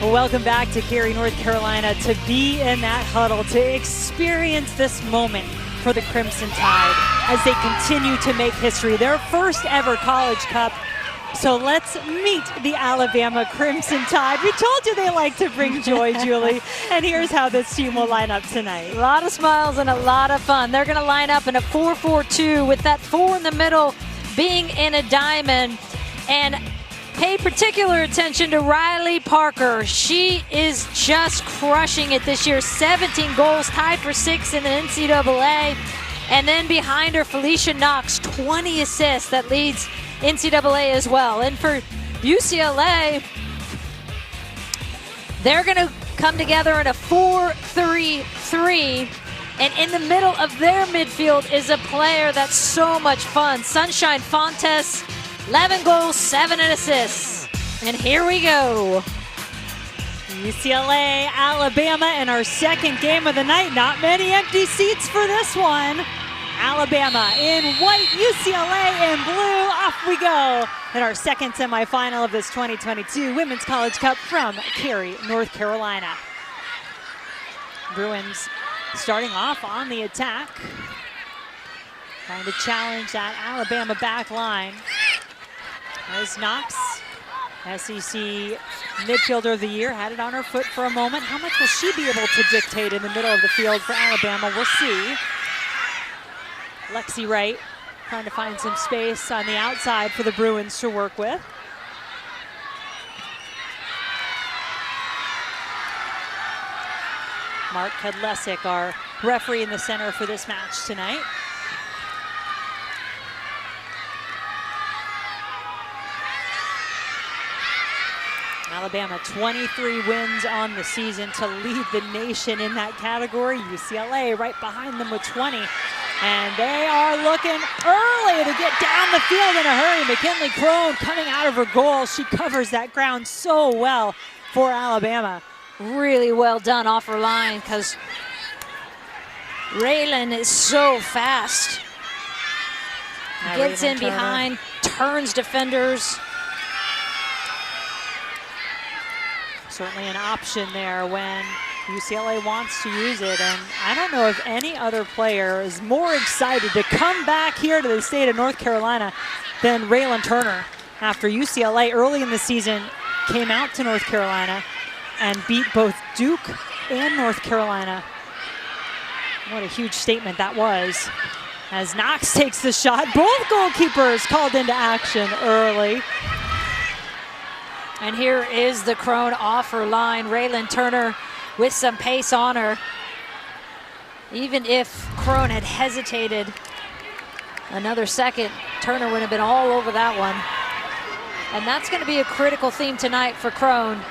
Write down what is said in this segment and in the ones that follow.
Well, welcome back to Cary, North Carolina, to be in that huddle, to experience this moment for the Crimson Tide as they continue to make history, their first ever College Cup. So let's meet the Alabama Crimson Tide. We told you they like to bring joy, Julie, and here's how this team will line up tonight. A lot of smiles and a lot of fun. They're going to line up in a 4-4-2 with that 4 in the middle being in a diamond. And pay particular attention to Riley Parker. She is just crushing it this year. 17 goals, tied for 6th in the NCAA. And then behind her, Felicia Knox, 20 assists. That leads NCAA as well. And for UCLA, they're going to come together in a 4-3-3. And in the middle of their midfield is a player that's so much fun. Sunshine Fontes, 11 goals, 7 assists. And here we go. UCLA, Alabama in our second game of the night. Not many empty seats for this one. Alabama in white, UCLA in blue. Off we go in our second semifinal of this 2022 Women's College Cup from Cary, North Carolina. Bruins starting off on the attack, trying to challenge that Alabama back line. There's Knox, SEC Midfielder of the Year, had it on her foot for a moment. How much will she be able to dictate in the middle of the field for Alabama? We'll see. Lexi Wright trying to find some space on the outside for the Bruins to work with. Mark Kedlesic, our referee in the center for this match tonight. Alabama, 23 wins on the season to lead the nation in that category. UCLA right behind them with 20. And they are looking early to get down the field in a hurry. McKinley Crone coming out of her goal. She covers that ground so well for Alabama. Really well done off her line because Raylan is so fast. Gets in behind, turns defenders. Certainly an option there when UCLA wants to use it, and I don't know if any other player is more excited to come back here to the state of North Carolina than Raylan Turner. After UCLA early in the season came out to North Carolina and beat both Duke and North Carolina. What a huge statement that was. As Knox takes the shot, both goalkeepers called into action early. And here is the Crone off her line. Raylan Turner with some pace on her. Even if Crone had hesitated another second, Turner would have been all over that one. And that's going to be a critical theme tonight for Crone.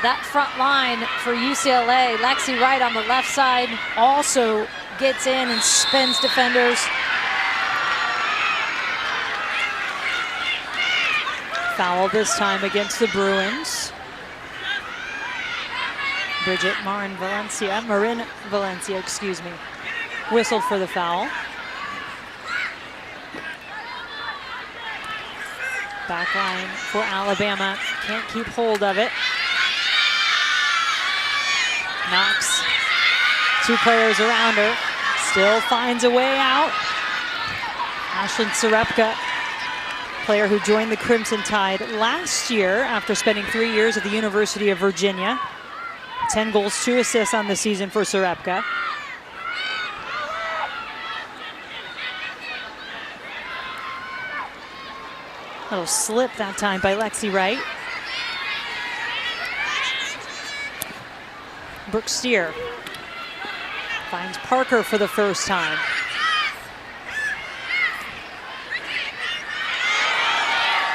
That front line for UCLA, Lexi Wright on the left side also gets in and spins defenders. Foul this time against the Bruins. Marin Valencia, excuse me, whistled for the foul. Back line for Alabama, can't keep hold of it. Knox, 2 players around her, still finds a way out. Ashlyn Sarepka, player who joined the Crimson Tide last year after spending 3 years at the University of Virginia. 10 goals, 2 assists on the season for Sarepka. Little slip that time by Lexi Wright. Brooke Steer finds Parker for the first time.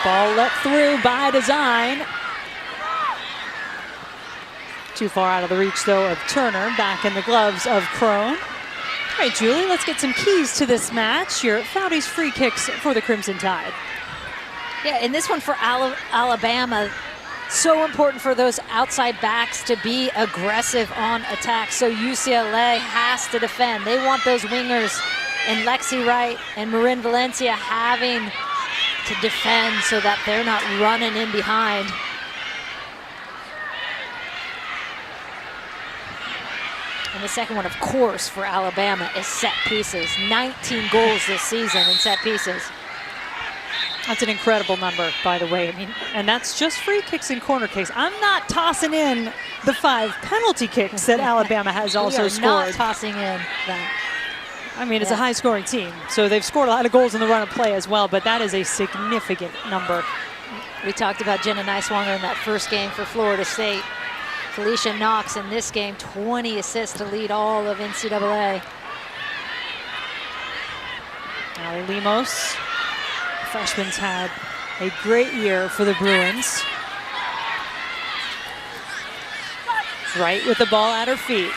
Ball let through by design. Too far out of the reach, though, of Turner. Back in the gloves of Crone. All right, Julie, let's get some keys to this match. Your Foudy's free kicks for the Crimson Tide. Yeah, and this one for Alabama, so important for those outside backs to be aggressive on attack. So UCLA has to defend. They want those wingers and Lexi Wright and Marin Valencia having to defend so that they're not running in behind. And the second one, of course, for Alabama is set pieces. 19 goals this season in set pieces. That's an incredible number, by the way. I mean, and that's just free kicks and corner kicks. I'm not tossing in the 5 penalty kicks that Alabama has also scored. Not tossing in that. I mean, it's a high-scoring team, so they've scored a lot of goals in the run of play as well, but that is a significant number. We talked about Jenna Neiswanger in that first game for Florida State. Felicia Knox in this game, 20 assists to lead all of NCAA. Allie Lemos, freshman's had a great year for the Bruins. Wright with the ball at her feet.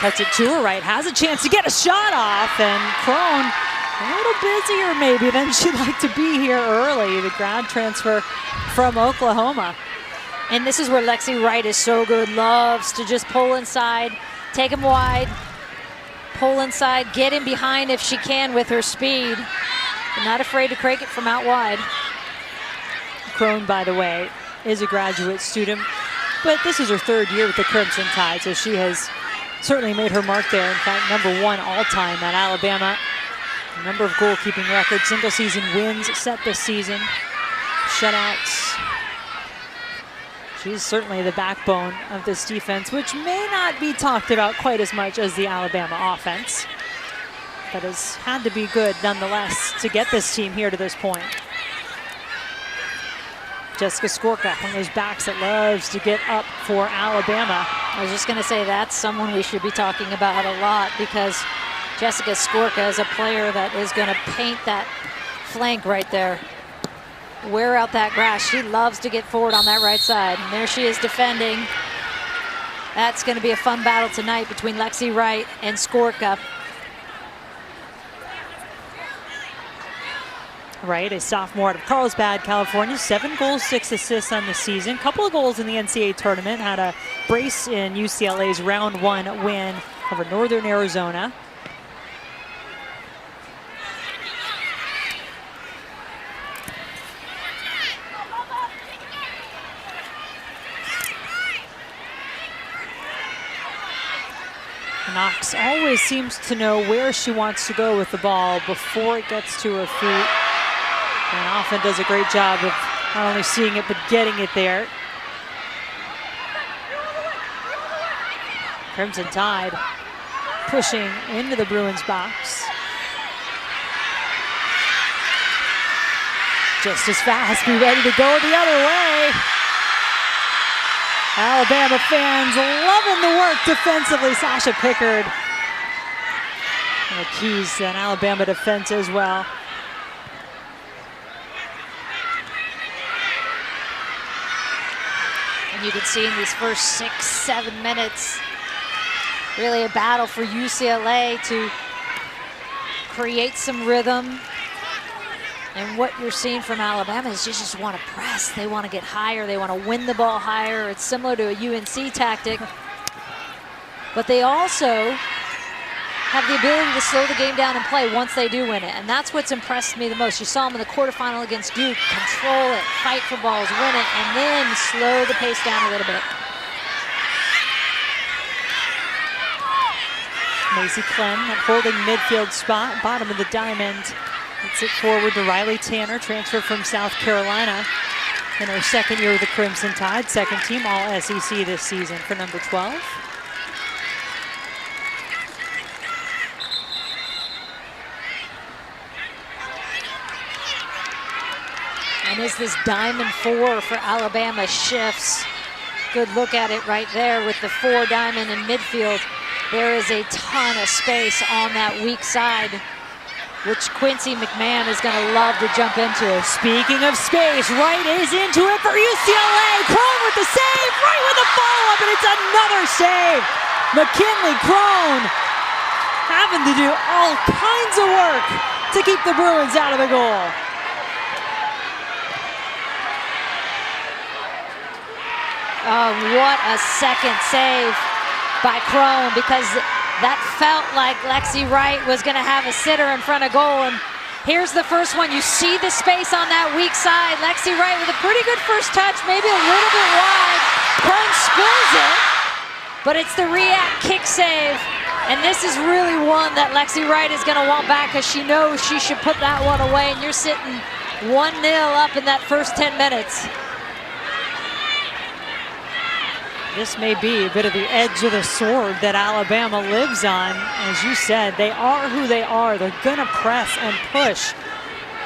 Cuts it to her right, has a chance to get a shot off, and Crone a little busier maybe than she'd like to be here early, the grad transfer from Oklahoma. And this is where Lexi Wright is so good, loves to just pull inside, take him wide, pull inside, get in behind if she can with her speed, but not afraid to crank it from out wide. Crone, by the way, is a graduate student, but this is her 3rd year with the Crimson Tide, so she has certainly made her mark there. In fact, #1 all-time at Alabama. A number of goalkeeping records, single-season wins set this season, shutouts. She's certainly the backbone of this defense, which may not be talked about quite as much as the Alabama offense, but has had to be good nonetheless to get this team here to this point. Jessica Skorka, one of those backs that loves to get up for Alabama. I was just going to say that's someone we should be talking about a lot, because Jessica Skorka is a player that is going to paint that flank right there. Wear out that grass. She loves to get forward on that right side. And there she is defending. That's going to be a fun battle tonight between Lexi Wright and Skorka. Wright, a sophomore out of Carlsbad, California, 7 goals, 6 assists on the season. Couple of goals in the NCAA tournament. Had a brace in UCLA's round 1 win over Northern Arizona. Knox always seems to know where she wants to go with the ball before it gets to her feet, and often does a great job of not only seeing it but getting it there. Crimson Tide pushing into the Bruins box. Just as fast, be ready to go the other way. Alabama fans loving the work defensively. Sasha Pickard. And the keys to an Alabama defense as well. And you can see in these first 6-7 minutes, really a battle for UCLA to create some rhythm. And what you're seeing from Alabama is you just want to press. They want to get higher. They want to win the ball higher. It's similar to a UNC tactic. But they also have the ability to slow the game down and play once they do win it. And that's what's impressed me the most. You saw them in the quarterfinal against Duke. Control it, fight for balls, win it, and then slow the pace down a little bit. Macy Clem, that holding midfield spot, bottom of the diamond. Gets it forward to Riley Tanner, transfer from South Carolina in her 2nd year with the Crimson Tide. 2nd team all SEC this season for number 12. And as this diamond 4 for Alabama shifts, good look at it right there with the 4 diamond in midfield. There is a ton of space on that weak side, which Quincy McMahon is going to love to jump into. Speaking of space, Wright is into it for UCLA. Crone with the save, Wright with the follow-up, and it's another save. McKinley Crone having to do all kinds of work to keep the Bruins out of the goal. Oh, what a second save by Crone, because that felt like Lexi Wright was going to have a sitter in front of goal. And here's the first one. You see the space on that weak side. Lexi Wright with a pretty good first touch, maybe a little bit wide. Crone spills it. but it's the react kick save. And this is really one that Lexi Wright is going to want back because she knows she should put that one away. And you're sitting 1-0 up in that first 10 minutes. This may be a bit of the edge of the sword that Alabama lives on. As you said, they are who they are. They're going to press and push.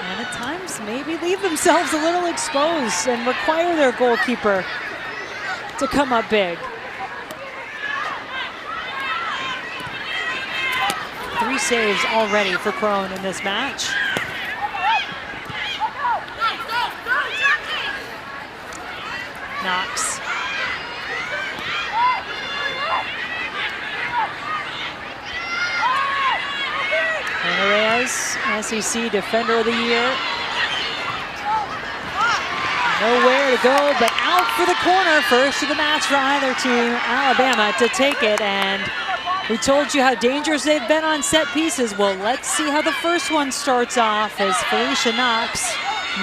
And at times, maybe leave themselves a little exposed and require their goalkeeper to come up big. 3 saves already for Crone in this match. Knox. Reyes, SEC Defender of the Year. Nowhere to go but out for the corner. First of the match for either team. Alabama to take it, and we told you how dangerous they've been on set pieces. Well, let's see how the first one starts off as Felicia Knox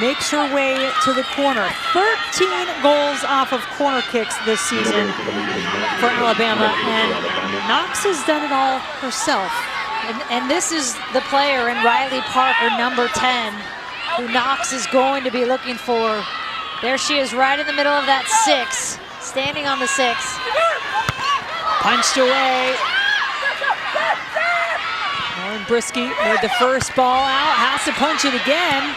makes her way to the corner. 13 goals off of corner kicks this season for Alabama, and Knox has done it all herself. And this is the player in Riley Parker, number 10, who Knox is going to be looking for. There she is right in the middle of that 6, standing on the 6. Punched away. Lauren Brisky made the first ball out, has to punch it again.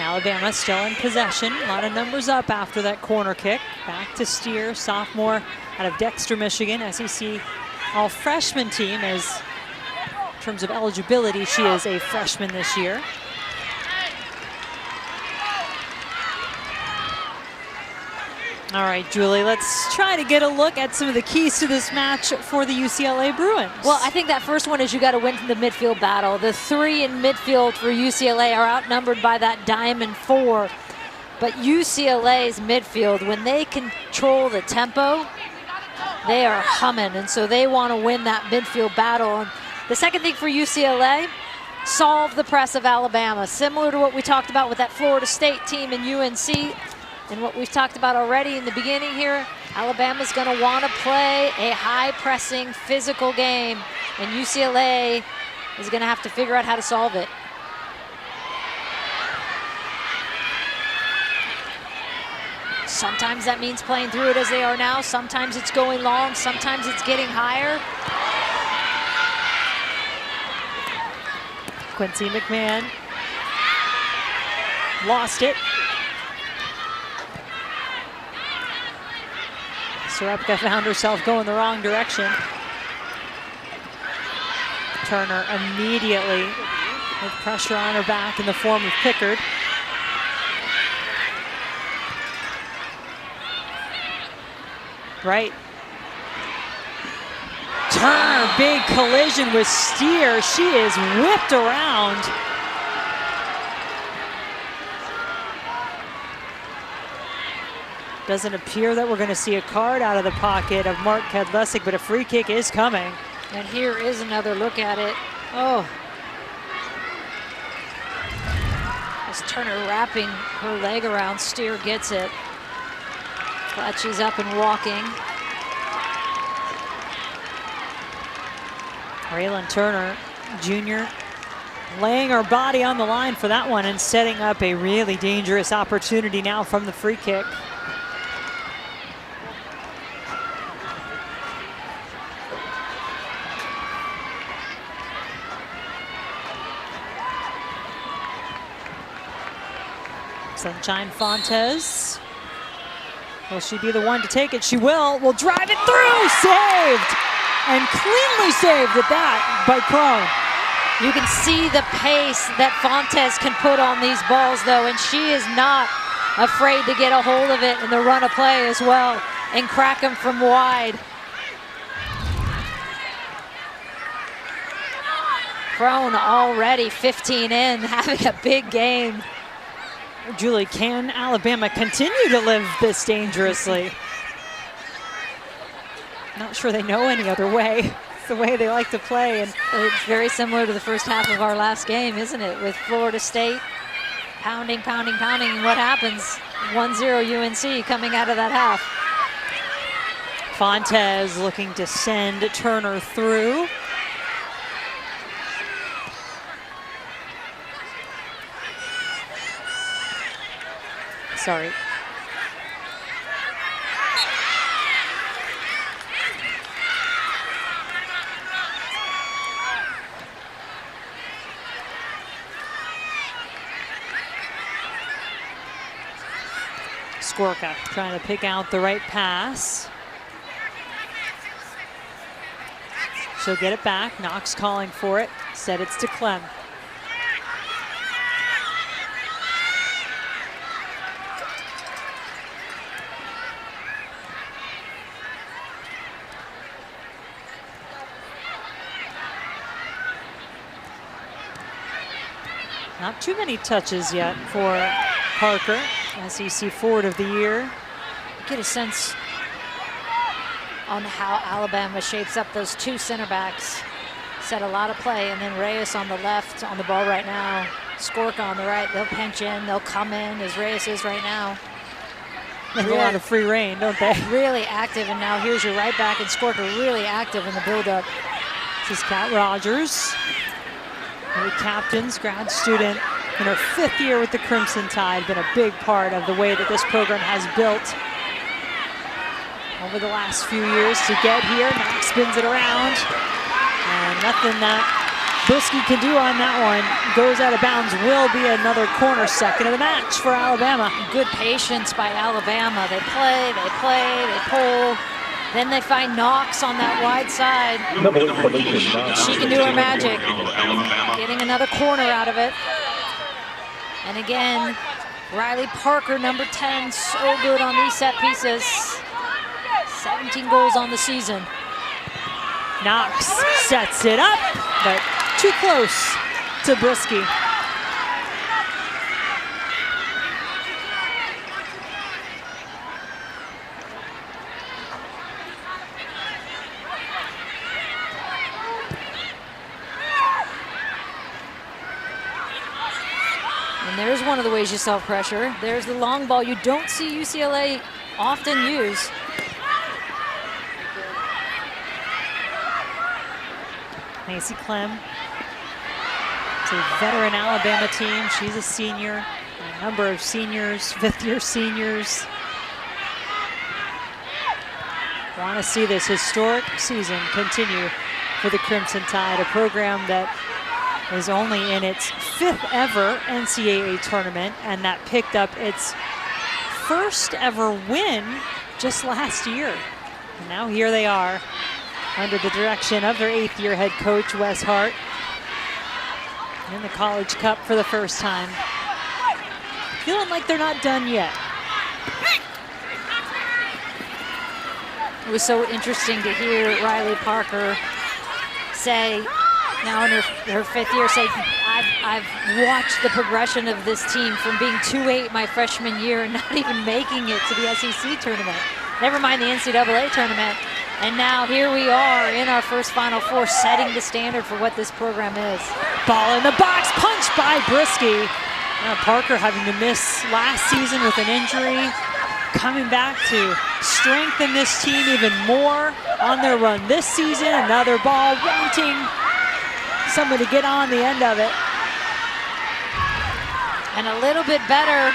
Alabama still in possession. A lot of numbers up after that corner kick. Back to Steer, sophomore out of Dexter, Michigan. SEC all-freshman team, as in terms of eligibility, she is a freshman this year. All right, Julie, let's try to get a look at some of the keys to this match for the UCLA Bruins. Well, I think that first one is you got to win the midfield battle. The 3 in midfield for UCLA are outnumbered by that diamond 4. But UCLA's midfield, when they control the tempo, they are humming. And so they want to win that midfield battle. And the second thing for UCLA, solve the press of Alabama. Similar to what we talked about with that Florida State team and UNC. And what we've talked about already in the beginning here, Alabama's going to want to play a high-pressing, physical game, and UCLA is going to have to figure out how to solve it. Sometimes that means playing through it as they are now. Sometimes it's going long. Sometimes it's getting higher. Quincy McMahon lost it. Serepka found herself going the wrong direction. Turner immediately with pressure on her back in the form of Pickard. Right. Turner, big collision with Steer. She is whipped around. Doesn't appear that we're going to see a card out of the pocket of Mark Kedlesik, but a free kick is coming. And here is another look at it. Oh. As Turner wrapping her leg around, Steer gets it. Glad she's up and walking. Raylan Turner, Jr., laying her body on the line for that one and setting up a really dangerous opportunity now from the free kick. Sunshine Fontes. Will she be the one to take it? She will drive it through, saved! And cleanly saved at that by Crone. You can see the pace that Fontes can put on these balls though, and she is not afraid to get a hold of it in the run of play as well and crack them from wide. Crone already 15 in, having a big game. Julie, can Alabama continue to live this dangerously? Not sure they know any other way. It's the way they like to play. And it's very similar to the first half of our last game, isn't it? With Florida State pounding, pounding, pounding. And what happens? 1-0 UNC coming out of that half. Fontes looking to send Turner through. Sorry. Skorka trying to pick out the right pass. She'll get it back. Knox calling for it. Said it's to Clem. Not too many touches yet for Parker, SEC Forward of the Year. Get a sense on how Alabama shapes up those two center backs. Set a lot of play, and then Reyes on the left on the ball right now. Skorka on the right. They'll pinch in, they'll come in as Reyes is right now. They have a lot of free reign, don't they? Really active, and now here's your right back, and Skorka really active in the build-up. This is Kat Rogers, the captain's grad student in her 5th year with the Crimson Tide. Been a big part of the way that this program has built over the last few years to get here. Knox spins it around, and nothing that Brisky can do on that one. Goes out of bounds. Will be another corner, second of the match for Alabama. Good patience by Alabama. They play, they pull. Then they find Knox on that wide side. She can do her magic. Getting another corner out of it. And again, Riley Parker, number 10, so good on these set pieces. 17 goals on the season. Knox sets it up, but too close to Brisky. And there's one of the ways you solve pressure. There's the long ball you don't see UCLA often use. Macy Clem. It's a veteran Alabama team. She's a senior. A number of seniors, 5th-year seniors. Want to see this historic season continue for the Crimson Tide, a program that is only in its 5th ever NCAA tournament, and that picked up its 1st ever win just last year. And now here they are under the direction of their 8th-year head coach, Wes Hart, in the College Cup for the first time. Feeling like they're not done yet. It was so interesting to hear Riley Parker say, now in her 5th year, say, I've watched the progression of this team from being 2-8 my freshman year and not even making it to the SEC tournament. Never mind the NCAA tournament. And now here we are in our first Final Four, setting the standard for what this program is. Ball in the box, punched by Brisky. Parker having to miss last season with an injury, coming back to strengthen this team even more on their run this season. Another ball, wanting someone to get on the end of it. And a little bit better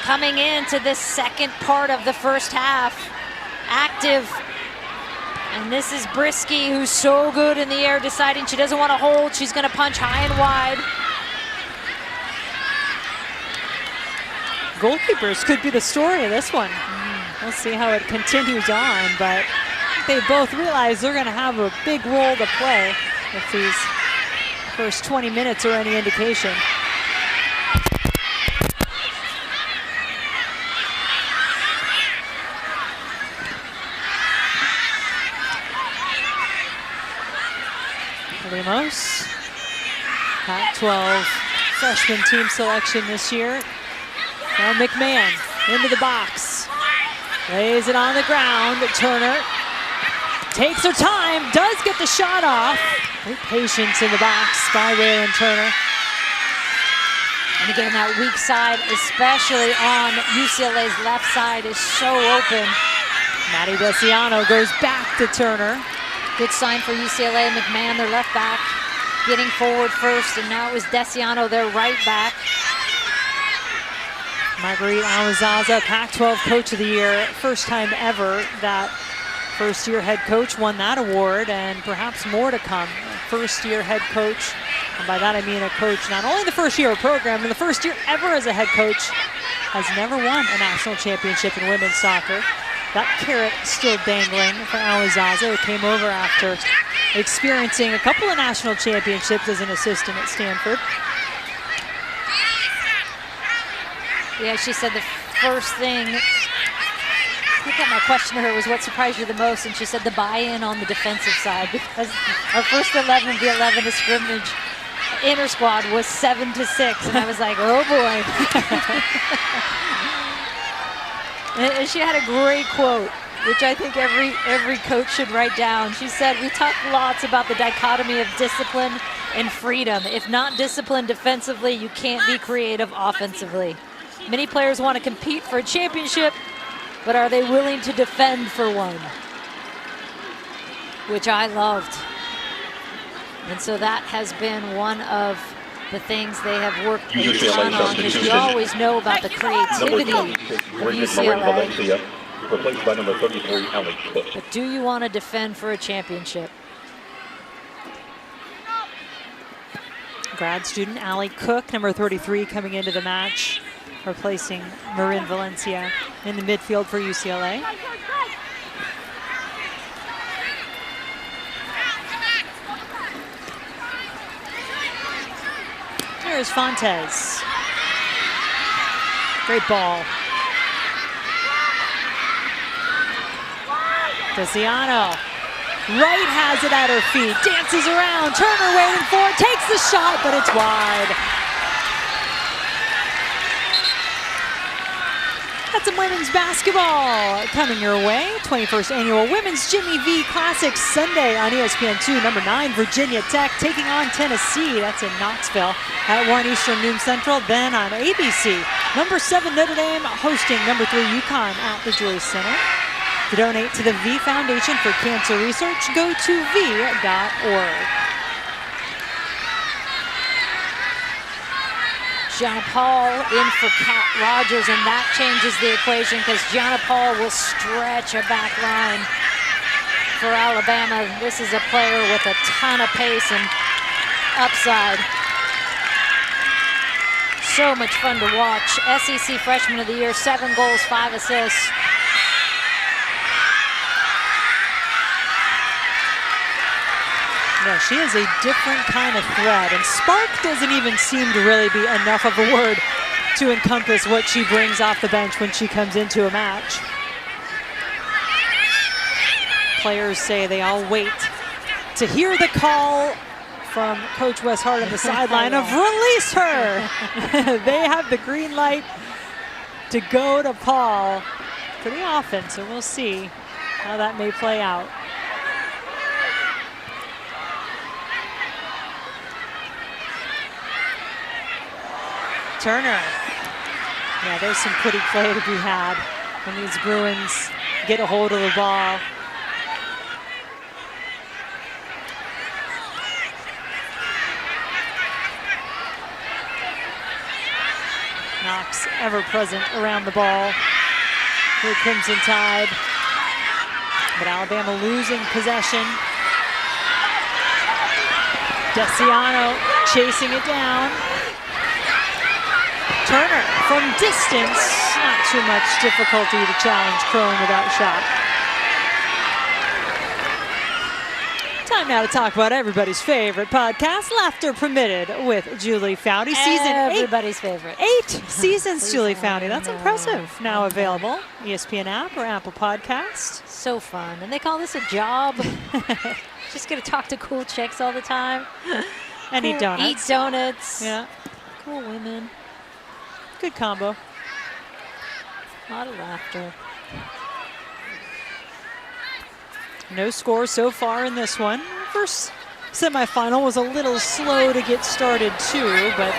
coming into this second part of the first half. Active. And this is Brisky, who's so good in the air, deciding she doesn't want to hold. She's going to punch high and wide. Goalkeepers could be the story of this one. We'll see how it continues on, but they both realize they're going to have a big role to play if these first 20 minutes are any indication. Ramos, Pac-12 freshman team selection this year. Now McMahon into the box. Lays it on the ground. Turner takes her time, does get the shot off. Great patience in the box by Raylan Turner. And again, that weak side, especially on UCLA's left side, is so open. Maddie Desiano goes back to Turner. Good sign for UCLA. McMahon, their left back, getting forward first, and now it was Desiano, their right back. Marguerite Awazaza, Pac-12 Coach of the Year. First time ever that first-year head coach won that award, and perhaps more to come. First-year head coach, and by that I mean a coach not only the first year of program, but the first year ever as a head coach, has never won a national championship in women's soccer. That carrot still dangling for Awazaza, who came over after experiencing a couple of national championships as an assistant at Stanford. Yeah, she said the first thing, I think my question to her was, what surprised you the most? And she said the buy-in on the defensive side, because our first 11v11 scrimmage inter-squad was 7-6, and I was like, oh boy. And she had a great quote, which I think every coach should write down. She said, we talk lots about the dichotomy of discipline and freedom. If not disciplined defensively, you can't be creative offensively. Many players want to compete for a championship, but are they willing to defend for one? Which I loved. And so that has been one of the things they have worked a ton on, because you always know about the creativity of UCLA. Replaced by number 33, Allie Cook. But do you want to defend for a championship? Grad student Allie Cook, number 33, coming into the match, replacing Marin Valencia in the midfield for UCLA. Here's Fontes. Great ball. Desiano. Wright has it at her feet. Dances around. Turner waiting for it. Takes the shot, but it's wide. That's some women's basketball coming your way. 21st Annual Women's Jimmy V Classic Sunday on ESPN2. Number 9, Virginia Tech taking on Tennessee. That's in Knoxville at 1 Eastern, noon Central. Then on ABC, number 7, Notre Dame hosting number 3, UConn at the Joyce Center. To donate to the V Foundation for Cancer Research, go to v.org. Gianna Paul in for Kat Rogers, and that changes the equation, because Gianna Paul will stretch a back line for Alabama. This is a player with a ton of pace and upside. So much fun to watch. SEC Freshman of the Year, 7 goals, 5 assists. Yeah, she is a different kind of threat, and spark doesn't even seem to really be enough of a word to encompass what she brings off the bench when she comes into a match. Players say they all wait to hear the call from Coach Wes Hart on the sideline of release her. They have the green light to go to Paul pretty often, so we'll see how that may play out. Turner. Yeah, there's some pretty play to be had when these Bruins get a hold of the ball. Knox ever present around the ball for the Crimson Tide. But Alabama losing possession. Desiano chasing it down. Turner from distance, not too much difficulty to challenge Crone with that shot. Time now to talk about everybody's favorite podcast, Laughter Permitted with Julie Foudy. Season 8. Everybody's favorite. 8 seasons, Julie Foudy. That's impressive. Now available, ESPN app or Apple Podcast. So fun. And they call this a job. Just gonna talk to cool chicks all the time. And eat donuts. Eat donuts. Yeah. Cool women. Good combo. A lot of laughter. No score so far in this one. First semifinal was a little slow to get started too, but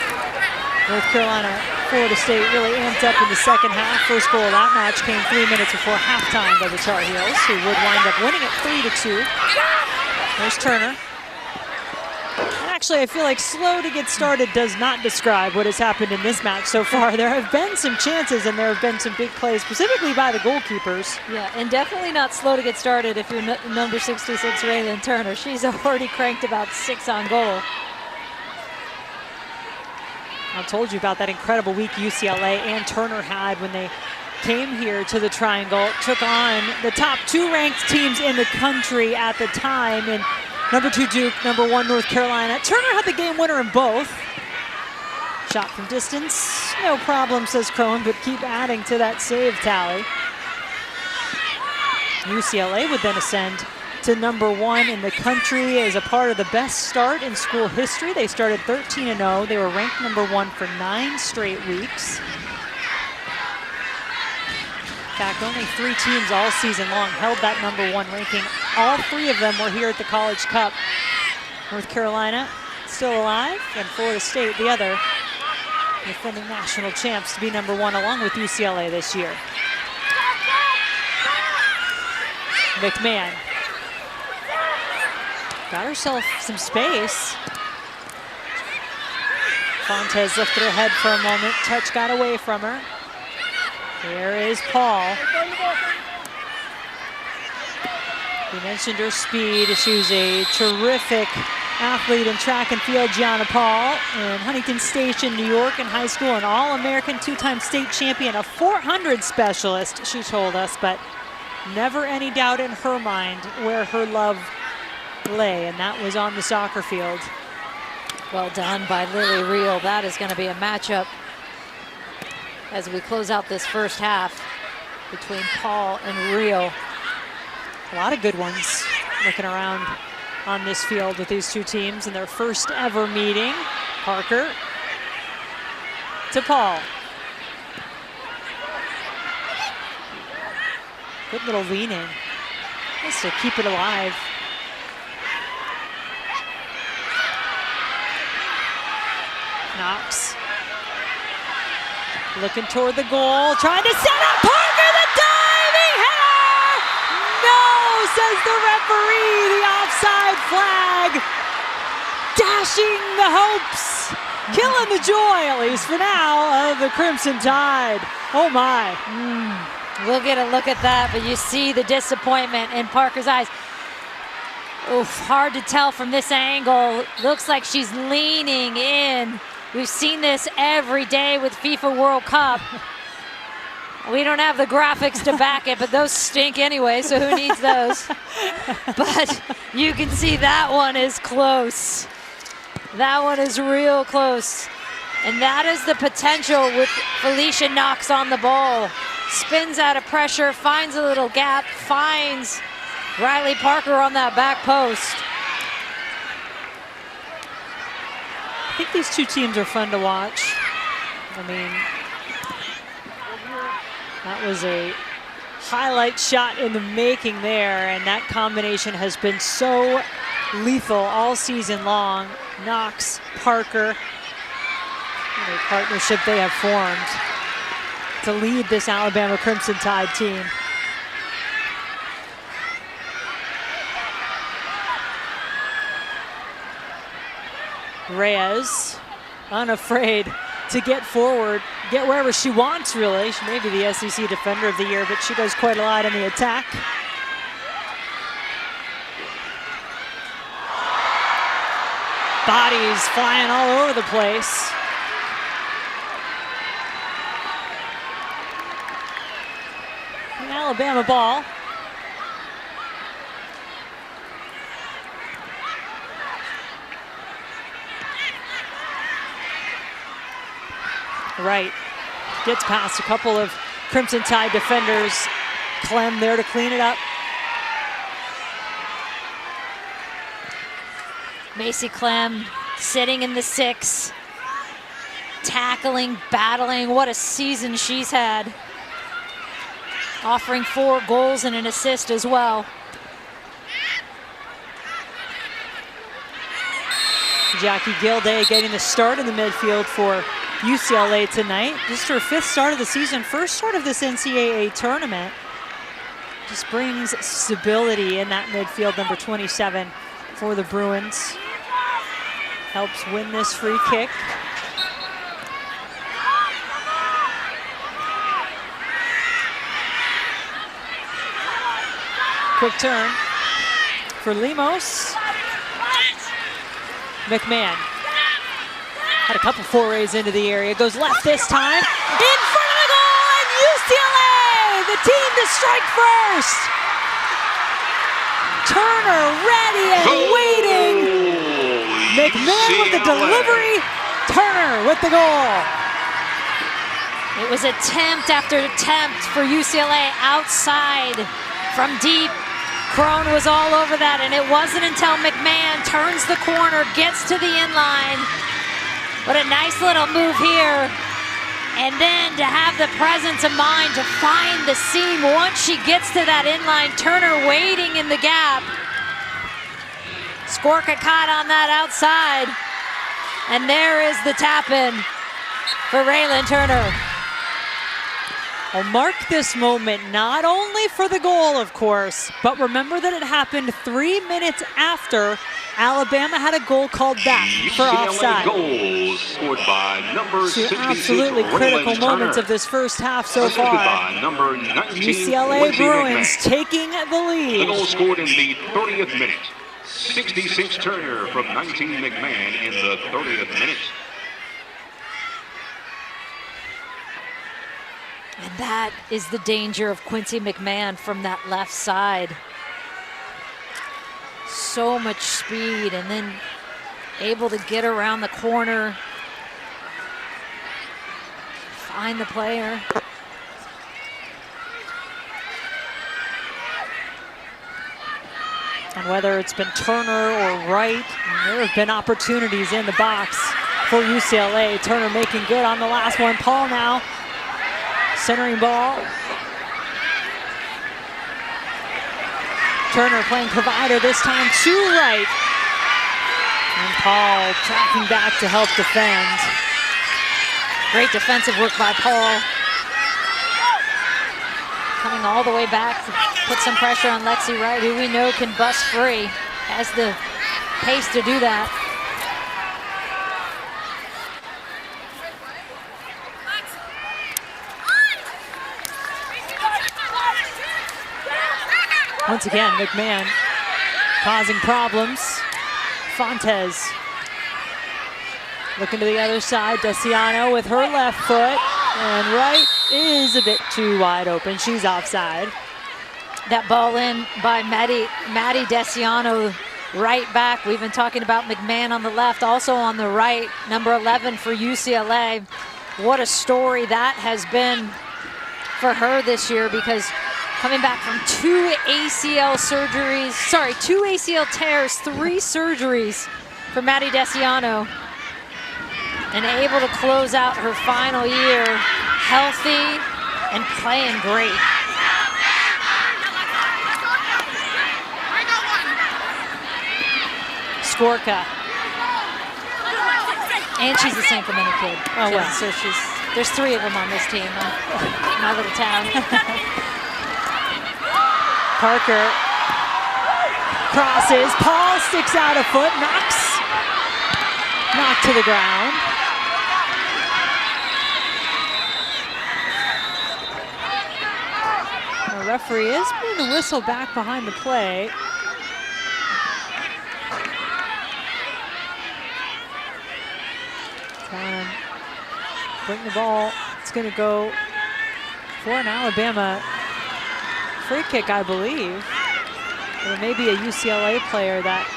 North Carolina, Florida State really amped up in the second half. First goal of that match came 3 minutes before halftime by the Tar Heels, who would wind up winning it 3-2. There's Turner. And actually, I feel like slow to get started does not describe what has happened in this match so far. There have been some chances and there have been some big plays, specifically by the goalkeepers. Yeah, and definitely not slow to get started if you're number 66, Raylan Turner. She's already cranked about 6 on goal. I told you about that incredible week UCLA and Turner had when they came here to the Triangle, took on the top 2 ranked teams in the country at the time, and number 2 Duke, number 1 North Carolina. Turner had the game winner in both. Shot from distance, no problem, says Crone, but keep adding to that save tally. UCLA would then ascend to number 1 in the country as a part of the best start in school history. They started 13-0. They were ranked number 1 for 9 straight weeks. In fact, only 3 teams all season long held that number 1 ranking. All 3 of them were here at the College Cup. North Carolina still alive, and Florida State, the other defending national champs, to be number 1 along with UCLA this year. McMahon got herself some space. Fontes lifted her head for a moment. Touch got away from her. There is Paul. We mentioned her speed. She was a terrific athlete in track and field, Gianna Paul, in Huntington Station, New York in high school, an All-American, 2-time state champion, a 400 specialist, she told us, but never any doubt in her mind where her love lay, and that was on the soccer field. Well done by Lily Reel. That is going to be a matchup as we close out this first half between Paul and Reel. A lot of good ones looking around on this field with these 2 teams in their first ever meeting. Parker to Paul. Good little lean in. Just to keep it alive. Knox looking toward the goal, trying to set up Parker, the diving header! No, says the referee, the offside flag. Dashing the hopes, killing the joy, at least for now, of the Crimson Tide. Oh my. We'll get a look at that, but you see the disappointment in Parker's eyes. Oof, hard to tell from this angle. Looks like she's leaning in. We've seen this every day with FIFA World Cup. We don't have the graphics to back it, but those stink anyway, so who needs those? But you can see that one is close. That one is real close. And that is the potential with Felicia Knox on the ball. Spins out of pressure, finds a little gap, finds Riley Parker on that back post. I think these 2 teams are fun to watch. I mean, that was a highlight shot in the making there, and that combination has been so lethal all season long. Knox, Parker, what a partnership they have formed to lead this Alabama Crimson Tide team. Reyes, unafraid to get forward, get wherever she wants, really. She may be the SEC Defender of the Year, but she does quite a lot in the attack. Bodies flying all over the place. An Alabama ball. Right, gets past a couple of Crimson Tide defenders. Clem there to clean it up. Macy Clem sitting in the 6, tackling, battling. What a season she's had. offering 4 goals and an assist as well. Jackie Gilday getting the start in the midfield for UCLA tonight. Just her 5th start of the season, first start of this NCAA tournament. Just brings stability in that midfield, number 27 for the Bruins. Helps win this free kick. Quick turn for Lemos. McMahon had a couple forays into the area. Goes left this time. In front of the goal, and UCLA, the team to strike first. Turner ready and waiting. McMahon with the delivery. Turner with the goal. It was attempt after attempt for UCLA outside from deep. Crone was all over that, and it wasn't until McMahon turns the corner, gets to the inline. What a nice little move here. And then to have the presence of mind to find the seam once she gets to that inline. Turner waiting in the gap. Skorka caught on that outside. And there is the tap-in for Raylan Turner. I'll mark this moment not only for the goal, of course, but remember that it happened 3 minutes after Alabama had a goal called back for offside. Goals scored by number 2 absolutely critical moments of this first half so far. By number 19, UCLA Bruins taking the lead. The goal scored in the 30th minute. 66 Turner from 19 McMahon in the 30th minute. And that is the danger of Quincy McMahon from that left side. So much speed, and then able to get around the corner, find the player. And whether it's been Turner or Wright, there have been opportunities in the box for UCLA. Turner making good on the last one. Paul now. Centering ball. Turner playing provider this time to Wright. And Paul tracking back to help defend. Great defensive work by Paul. Coming all the way back to put some pressure on Lexi Wright, who we know can bust free. Has the pace to do that. Once again, McMahon causing problems. Fontes looking to the other side. Desiano with her left foot. And Wright is a bit too wide open. She's offside. That ball in by Maddie Desiano, right back. We've been talking about McMahon on the left, also on the right, number 11 for UCLA. What a story that has been for her this year, because coming back from 2 ACL tears, 3 surgeries for Maddie Desiano, and able to close out her final year healthy and playing great. Skorka. And she's a San Clemente kid. Oh, wow. So there's 3 of them on this team, my little town. Parker crosses. Paul sticks out a foot, knocked to the ground. The referee is putting the whistle back behind the play. Bring the ball. It's going to go for an Alabama free kick, I believe. There may be a UCLA player that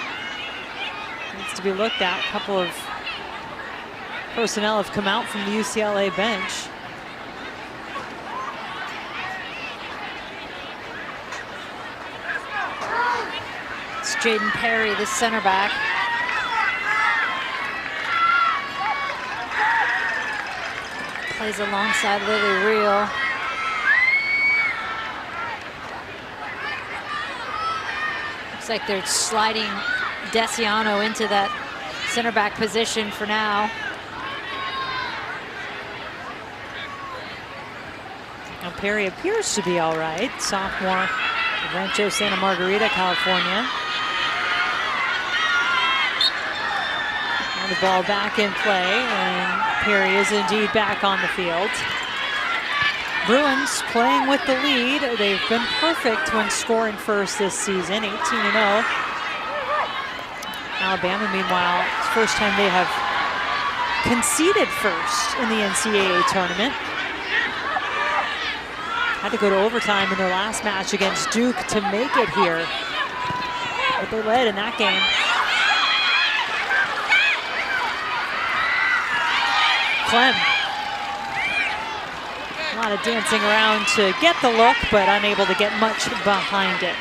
needs to be looked at. A couple of personnel have come out from the UCLA bench. It's Jaden Perry, the center back. Plays alongside Lily Reel. Looks like they're sliding Desiano into that center back position for now. Now Perry appears to be all right. Sophomore, Rancho Santa Margarita, California. Now the ball back in play, and Perry is indeed back on the field. Bruins playing with the lead. They've been perfect when scoring first this season, 18-0. Alabama, meanwhile, it's the first time they have conceded first in the NCAA tournament. Had to go to overtime in their last match against Duke to make it here, but they led in that game. Clem. A lot of dancing around to get the look, but unable to get much behind it.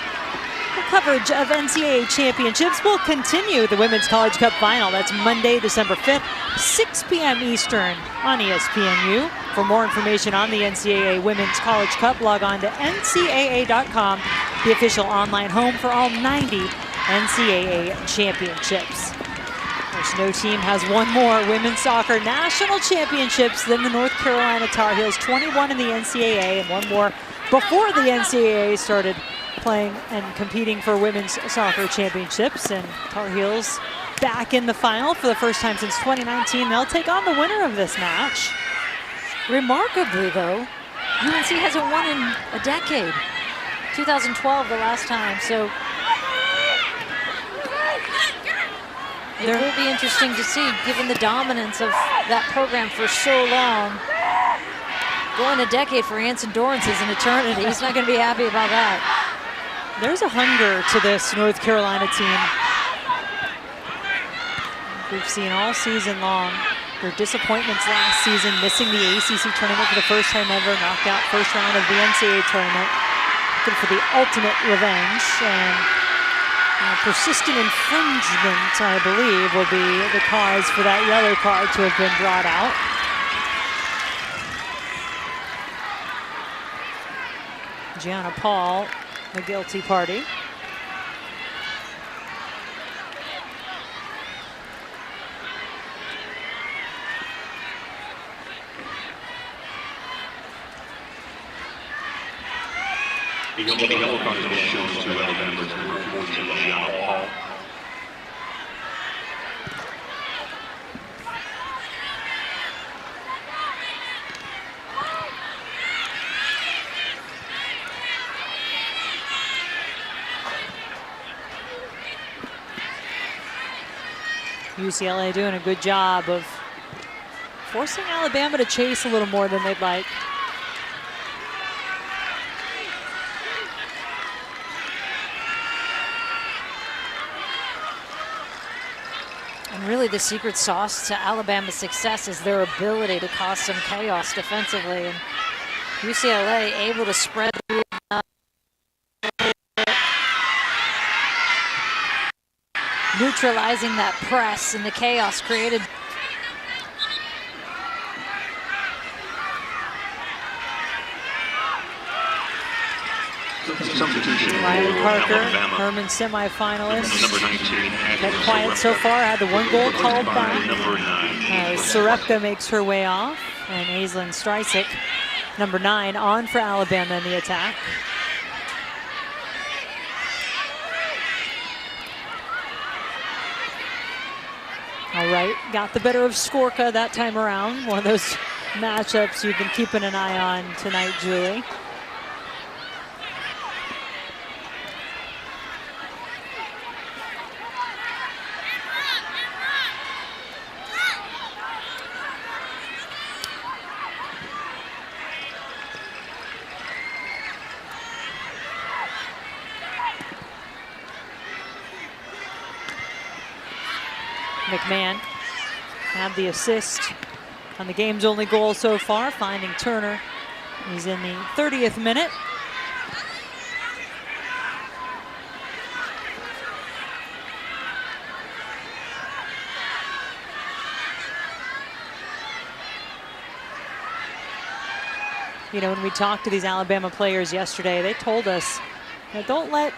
The coverage of NCAA championships will continue. The Women's College Cup Final, that's Monday, December 5th, 6 p.m. Eastern on ESPNU. For more information on the NCAA Women's College Cup, log on to ncaa.com, the official online home for all 90 NCAA championships. Of course, no team has won more women's soccer national championships than the North Carolina Tar Heels, 21 in the NCAA, and one more before the NCAA started playing and competing for women's soccer championships. And Tar Heels back in the final for the first time since 2019. They'll take on the winner of this match. Remarkably, though, UNC hasn't won in a decade. 2012 the last time, so it will be interesting to see, given the dominance of that program for so long. Going a decade for Anson Dorrance is an eternity. He's not going to be happy about that. There's a hunger to this North Carolina team. We've seen all season long. Their disappointments last season, missing the ACC tournament for the first time ever, knocked out first round of the NCAA tournament, looking for the ultimate revenge. And persistent infringement, I believe, will be the cause for that yellow card to have been brought out. Gianna Paul, the guilty party. The yellow card is shown to Alabama's number 14, Gianna Paul. UCLA doing a good job of forcing Alabama to chase a little more than they'd like. And really the secret sauce to Alabama's success is their ability to cause some chaos defensively. And UCLA able to spread the neutralizing that press and the chaos created. Riley Parker, Herman semifinalist. Number 19. Kept quiet so far, had the one goal called back. Number 9. Sarepka makes her way off, and Aislinn Streisik, number 9, on for Alabama in the attack. All right, got the better of Skorka that time around. One of those matchups you've been keeping an eye on tonight, Julie. McMahon had the assist on the game's only goal so far, finding Turner. He's in the 30th minute. You know, when we talked to these Alabama players yesterday, they told us, don't let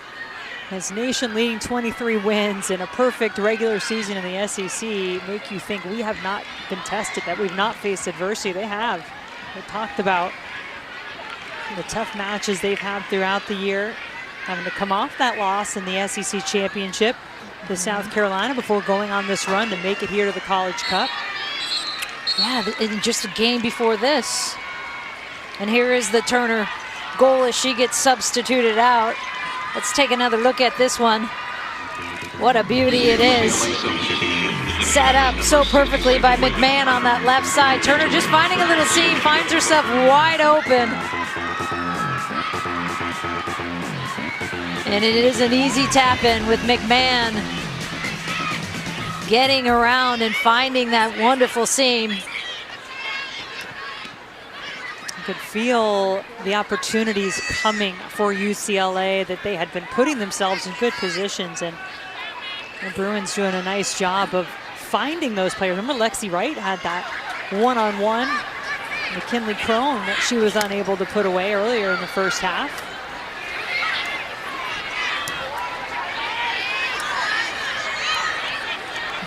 As nation leading 23 wins and a perfect regular season in the SEC make you think we have not been tested, that we've not faced adversity. They have. They talked about the tough matches they've had throughout the year, having to come off that loss in the SEC championship to South Carolina before going on this run to make it here to the College Cup. Yeah, in just a game before this. And here is the Turner goal as she gets substituted out. Let's take another look at this one. What a beauty it is. Set up so perfectly by McMahon on that left side. Turner just finding a little seam, finds herself wide open. And it is an easy tap in with McMahon getting around and finding that wonderful seam. Could feel the opportunities coming for UCLA, that they had been putting themselves in good positions, and the Bruins doing a nice job of finding those players. Remember Lexi Wright had that one-on-one McKinley Crone that she was unable to put away earlier in the first half.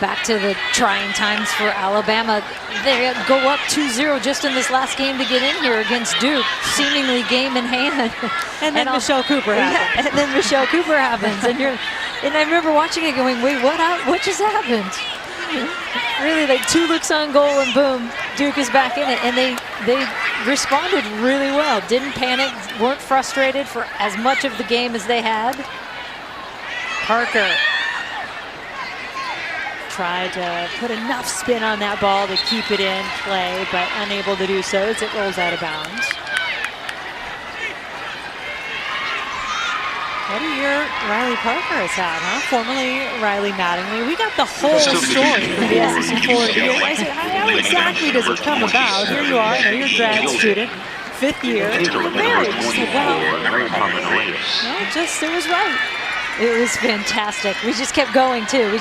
Back to the trying times for Alabama. They go up 2-0 just in this last game to get in here against Duke, seemingly game in hand. And then Michelle Cooper happens. Yeah, and then Michelle Cooper happens. And I remember watching it going, wait, what just happened? Really, like 2 looks on goal and boom, Duke is back in it. And they responded really well. Didn't panic, weren't frustrated for as much of the game as they had. Parker tried to put enough spin on that ball to keep it in play, but unable to do so as it rolls out of bounds. What a year Riley Parker has had, huh? Formerly Riley Mattingly. We got the whole story for the SEC Forward year. I said, how exactly does it come about? Here you are, you're a grad student, 5th year, married. Said, well, it was right. It was fantastic. We just kept going too.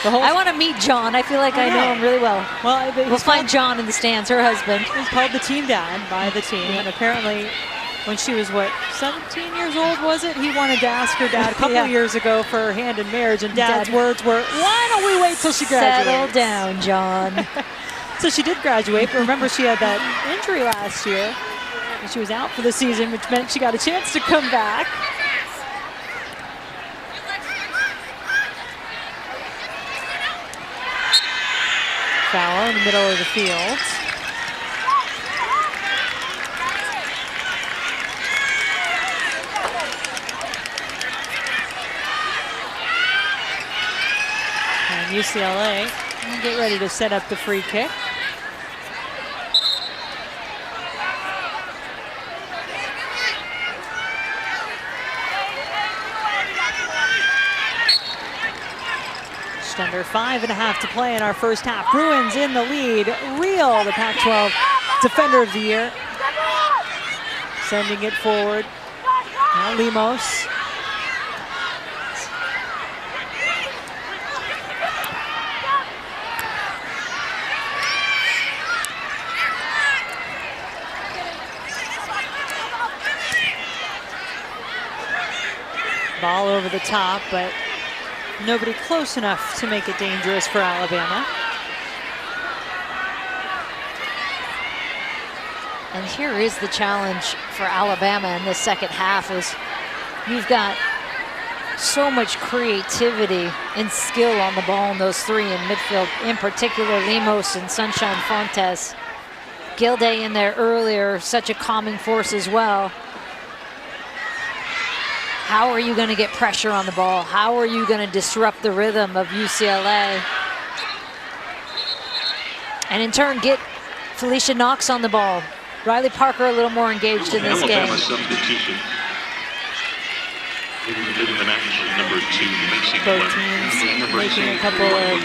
I want to meet John. I feel like I know him really well. Well, we'll find John in the stands, her husband. He was called the team dad by the team, and apparently when she was, 17 years old, was it? He wanted to ask her dad a couple of years ago for her hand in marriage, and Dad's words were, why don't we wait till she graduates? Settle down, John. So she did graduate, but remember she had that injury last year, and she was out for the season, which meant she got a chance to come back. Foul in the middle of the field. And UCLA will get ready to set up the free kick. Under 5.5 to play in our first half. Bruins in the lead. Real, the Pac-12 Defender of the Year. Sending it forward. Now Lemos. Ball over the top, but nobody close enough to make it dangerous for Alabama. And here is the challenge for Alabama in this second half is you've got so much creativity and skill on the ball in those 3 in midfield, in particular Lemos and Sunshine Fontes. Gilday in there earlier, such a calming force as well. How are you going to get pressure on the ball? How are you going to disrupt the rhythm of UCLA? And in turn, get Felicia Knox on the ball. Riley Parker a little more engaged in this game. Both teams making a couple of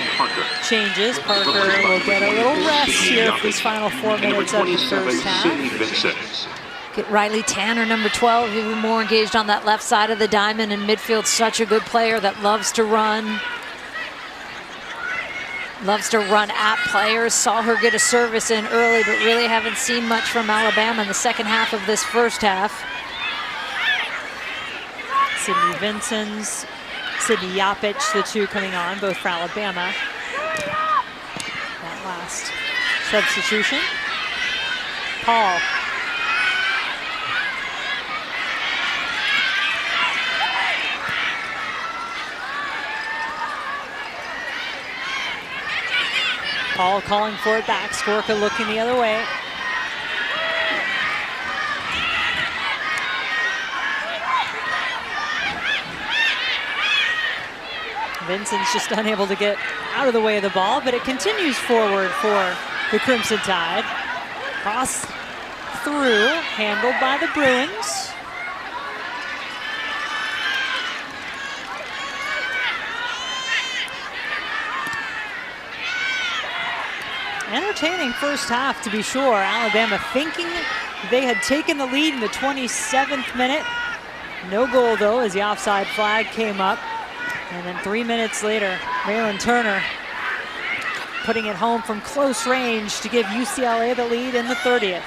changes. Parker will get a little rest here for these final 4 minutes of the first half. Get Riley Tanner, number 12, even more engaged on that left side of the diamond in midfield. Such a good player that loves to run. Loves to run at players. Saw her get a service in early, but really haven't seen much from Alabama in the second half of this first half. Sydney Vincent's, Sydney Yapich, the two coming on, both for Alabama. That last substitution. Paul. Paul calling for it back. Skorka looking the other way. Vincent's just unable to get out of the way of the ball, but it continues forward for the Crimson Tide. Cross through, handled by the Bruins. Entertaining first half, to be sure. Alabama thinking they had taken the lead in the 27th minute. No goal, though, as the offside flag came up. And then 3 minutes later, Raylan Turner putting it home from close range to give UCLA the lead in the 30th.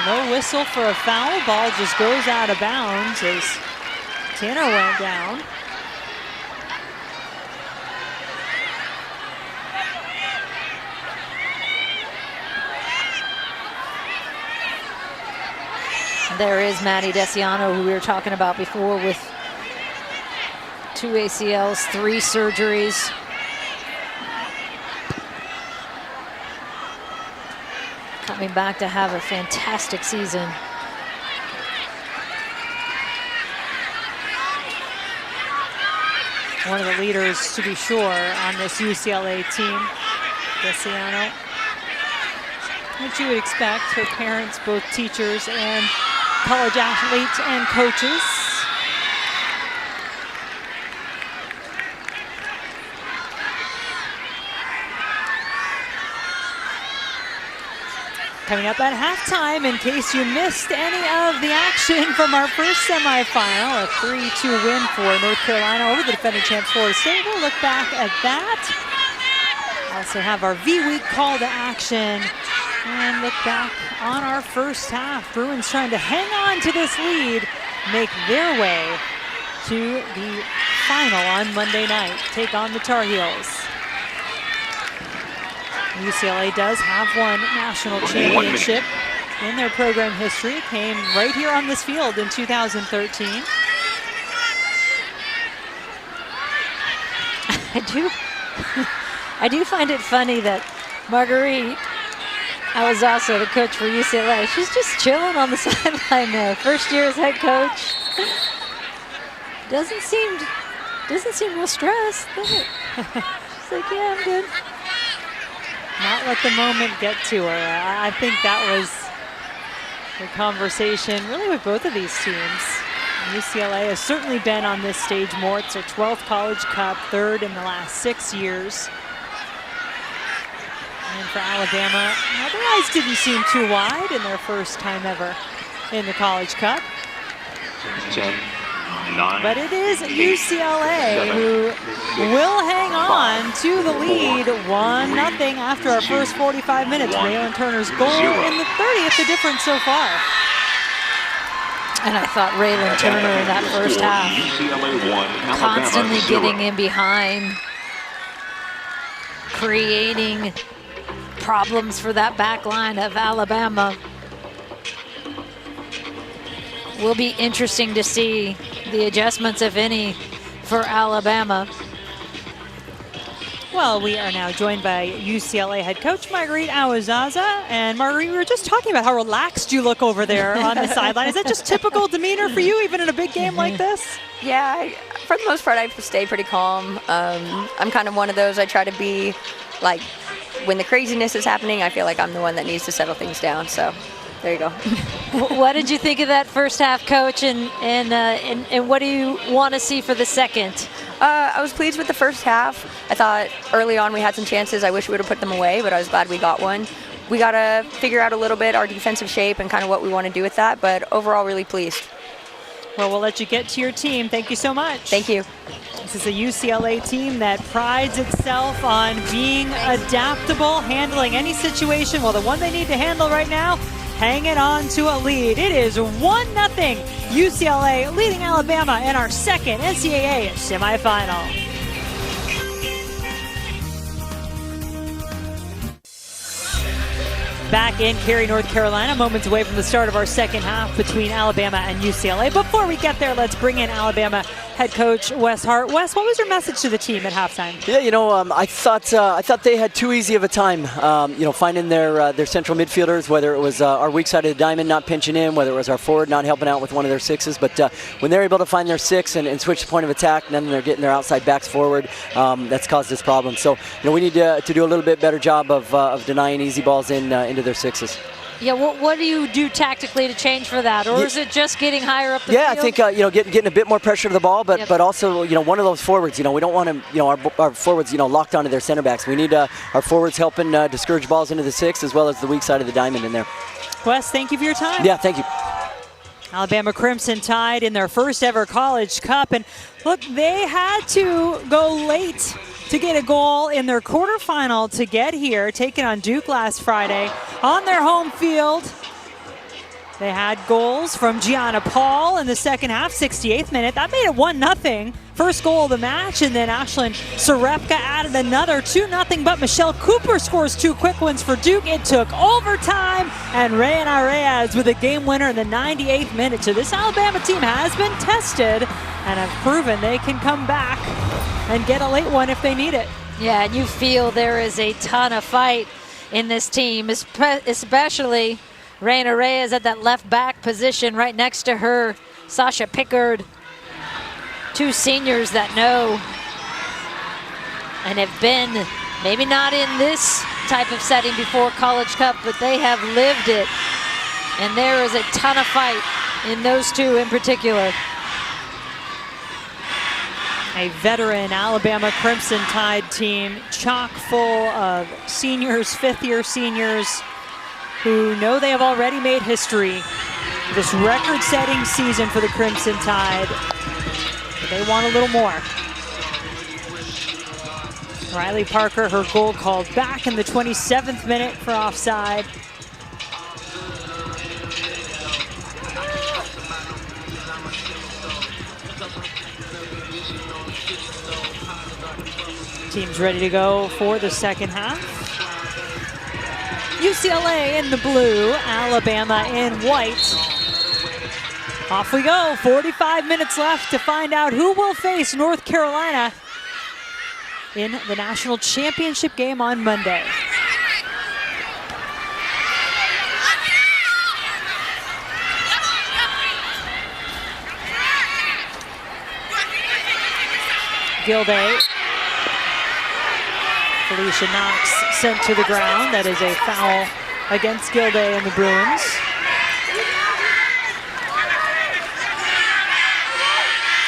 No whistle for a foul. Ball just goes out of bounds as Tanner went down. There is Maddie Desiano, who we were talking about before, with 2 ACLs, 3 surgeries. Coming back to have a fantastic season. One of the leaders, to be sure, on this UCLA team, Desiano. What you would expect, her parents, both teachers and college athletes and coaches. Coming up at halftime, in case you missed any of the action from our first semifinal, a 3-2 win for North Carolina over the defending champs Florida State. We'll look back at that. Also have our V-Week call to action and look back on our first half. Bruins trying to hang on to this lead, make their way to the final on Monday night, take on the Tar Heels. UCLA does have one national championship in their program history. It came right here on this field in 2013. I do find it funny that Marguerite, I was also the coach for UCLA. She's just chilling on the sideline there. First year as head coach. Doesn't seem real stressed, does it? She's like, yeah, I'm good. Not let the moment get to her. I think that was the conversation really with both of these teams. UCLA has certainly been on this stage more. It's their 12th College Cup, 3rd in the last 6 years. And for Alabama, their eyes didn't seem too wide in their first time ever in the College Cup. 10, 9, but it is UCLA who will hang on to the lead 1-0 after our first 45 minutes. Raylan Turner's goal in the 30th, the difference so far. And I thought Raylan Turner in that first half, constantly getting in behind, creating problems for that back line of Alabama. Will be interesting to see the adjustments, if any, for Alabama. Well, we are now joined by UCLA head coach Marguerite Awazaza. And Marguerite, we were just talking about how relaxed you look over there on the sideline. Is that just typical demeanor for you, even in a big game like this? Yeah, for the most part, I stay pretty calm. I'm kind of one of those, I try to be like, when the craziness is happening, I feel like I'm the one that needs to settle things down. So there you go. What did you think of that first half, Coach, and what do you want to see for the second? I was pleased with the first half. I thought early on we had some chances. I wish we would have put them away, but I was glad we got one. We got to figure out a little bit our defensive shape and kind of what we want to do with that, but overall really pleased. Well, we'll let you get to your team. Thank you so much. Thank you. This is a UCLA team that prides itself on being adaptable, handling any situation. Well, the one they need to handle right now hanging on to a lead. It is 1-0 UCLA leading Alabama in our second NCAA semifinal. Back in Cary, North Carolina, moments away from the start of our second half between Alabama and UCLA. Before we get there, let's bring in Alabama head coach Wes Hart. Wes, what was your message to the team at halftime? Yeah, I thought they had too easy of a time, finding their central midfielders, whether it was our weak side of the diamond not pinching in, whether it was our forward not helping out with one of their sixes. But when they're able to find their six and switch the point of attack, and then they're getting their outside backs forward, that's caused this problem. So we need to do a little bit better job of denying easy balls into their sixes. Yeah, what do you do tactically to change for that? Or is it just getting higher up the field? Yeah, I think, getting a bit more pressure to the ball, but also, one of those forwards, we don't want them, our forwards, locked onto their center backs. We need our forwards helping discourage balls into the six as well as the weak side of the diamond in there. Wes, thank you for your time. Yeah, thank you. Alabama Crimson Tide in their first ever College Cup. And look, they had to go late to get a goal in their quarterfinal to get here, taking on Duke last Friday on their home field. They had goals from Gianna Paul in the second half, 68th minute. That made it 1-0. First goal of the match, and then Ashlyn Sarepka added another 2-0, but Michelle Cooper scores two quick ones for Duke. It took overtime, and Reyna Reyes with a game winner in the 98th minute. So this Alabama team has been tested and have proven they can come back and get a late one if they need it. Yeah, and you feel there is a ton of fight in this team, especially Reyna Reyes at that left back position right next to her, Sasha Pickard. Two seniors that know and have been, maybe not in this type of setting before College Cup, but they have lived it. And there is a ton of fight in those two in particular. A veteran Alabama Crimson Tide team chock full of seniors, fifth-year seniors, who know they have already made history. This record-setting season for the Crimson Tide. They want a little more. Riley Parker, her goal called back in the 27th minute for offside. Team's ready to go for the second half. UCLA in the blue, Alabama in white. Off we go, 45 minutes left to find out who will face North Carolina in the national championship game on Monday. Gilday. Felicia Knox sent to the ground. That is a foul against Gilday and the Bruins.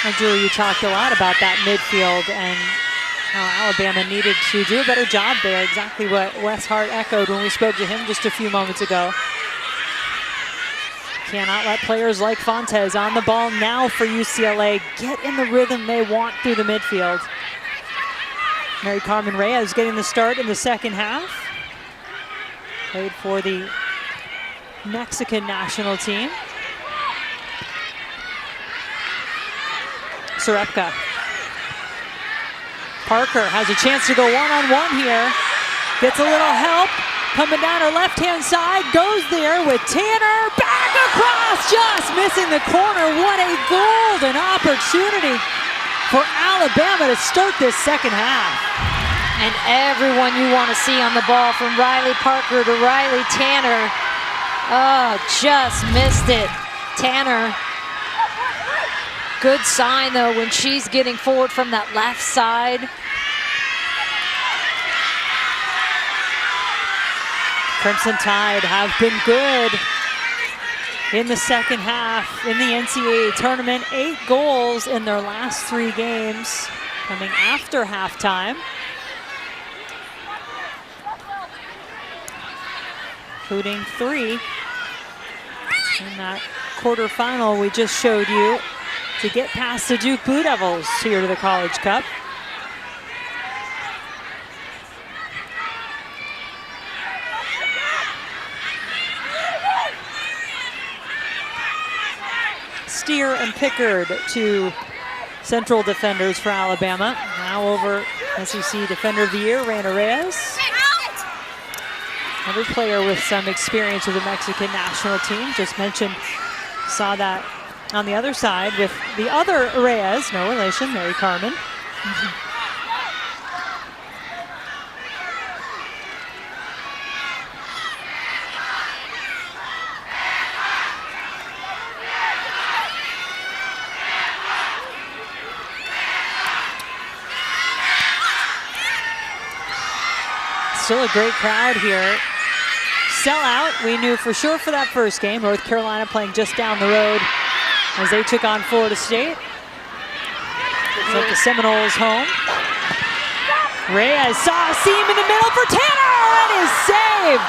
Well, Julie, you talked a lot about that midfield and how Alabama needed to do a better job there. Exactly what Wes Hart echoed when we spoke to him just a few moments ago. Cannot let players like Fontes on the ball now for UCLA get in the rhythm they want through the midfield. Mary Carmen Reyes getting the start in the second half. Played for the Mexican national team. Sarepka. Parker has a chance to go one-on-one here. Gets a little help. Coming down her left-hand side. Goes there with Tanner. Back across. Just missing the corner. What a golden opportunity for Alabama to start this second half. And everyone you want to see on the ball, from Riley Parker to Riley Tanner. Oh, just missed it. Tanner. Good sign, though, when she's getting forward from that left side. Crimson Tide have been good in the second half in the NCAA tournament. 8 goals in their last 3 games, coming after halftime. Including 3 in that quarterfinal we just showed you to get past the Duke Blue Devils here to the College Cup. Steer and Pickard, two central defenders for Alabama. Now over SEC Defender of the Year, Reina Reyes. Another player with some experience with the Mexican national team. Just mentioned, saw that on the other side with the other Reyes, no relation, Mary Carmen. Still a great crowd here. Sellout, we knew for sure for that first game. North Carolina playing just down the road as they took on Florida State. Took the Seminoles home. Reyes saw a seam in the middle for Tanner, and is saved.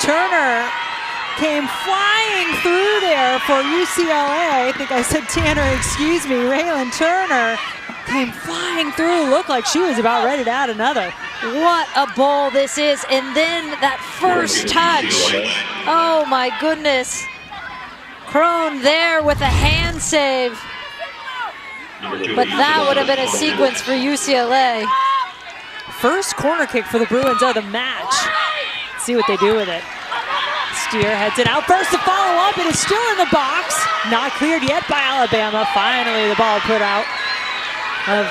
Turner came flying through there for UCLA. I think I said Tanner, excuse me. Raylan Turner came flying through, looked like she was about ready to add another. What a bowl this is, and then that first touch. Oh my goodness. Crone there with a hand save. But that would have been a sequence for UCLA. First corner kick for the Bruins of the match. Let's see what they do with it. Steer heads it out first to follow up. It is still in the box. Not cleared yet by Alabama. Finally the ball put out of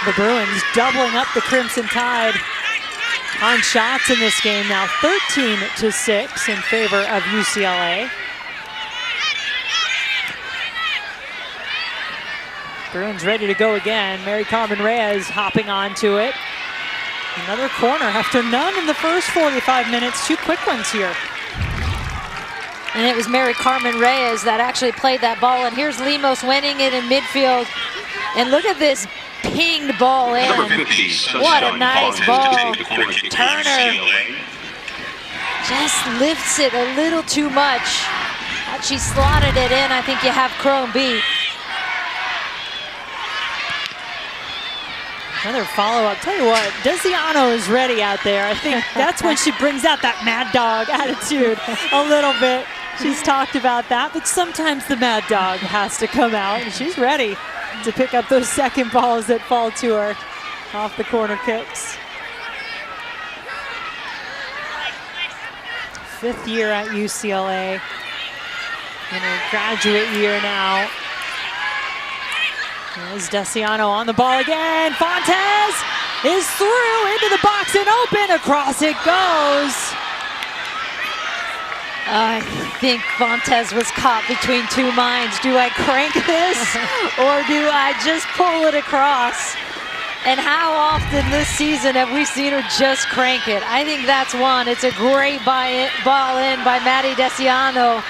the Bruins doubling up the Crimson Tide on shots in this game now, 13-6 in favor of UCLA. Bruins ready to go again. Mary Carmen Reyes hopping onto it. Another corner after none in the first 45 minutes. Two quick ones here. And it was Mary Carmen Reyes that actually played that ball. And here's Lemos winning it in midfield. And look at this pinged ball in. What a nice ball. Turner just lifts it a little too much. Had she slotted it in, I think you have Crone beat. Another follow-up. Tell you what, Desiano is ready out there. I think that's when she brings out that mad dog attitude a little bit. She's talked about that, but sometimes the mad dog has to come out, and she's ready to pick up those second balls that fall to her off the corner kicks. Fifth year at UCLA, in her graduate year now. There's Desiano on the ball again. Fontes is through into the box and open. Across it goes. I think Fontes was caught between two minds. Do I crank this or do I just pull it across? And how often this season have we seen her just crank it? I think that's one. It's a great ball in by Maddie Desiano.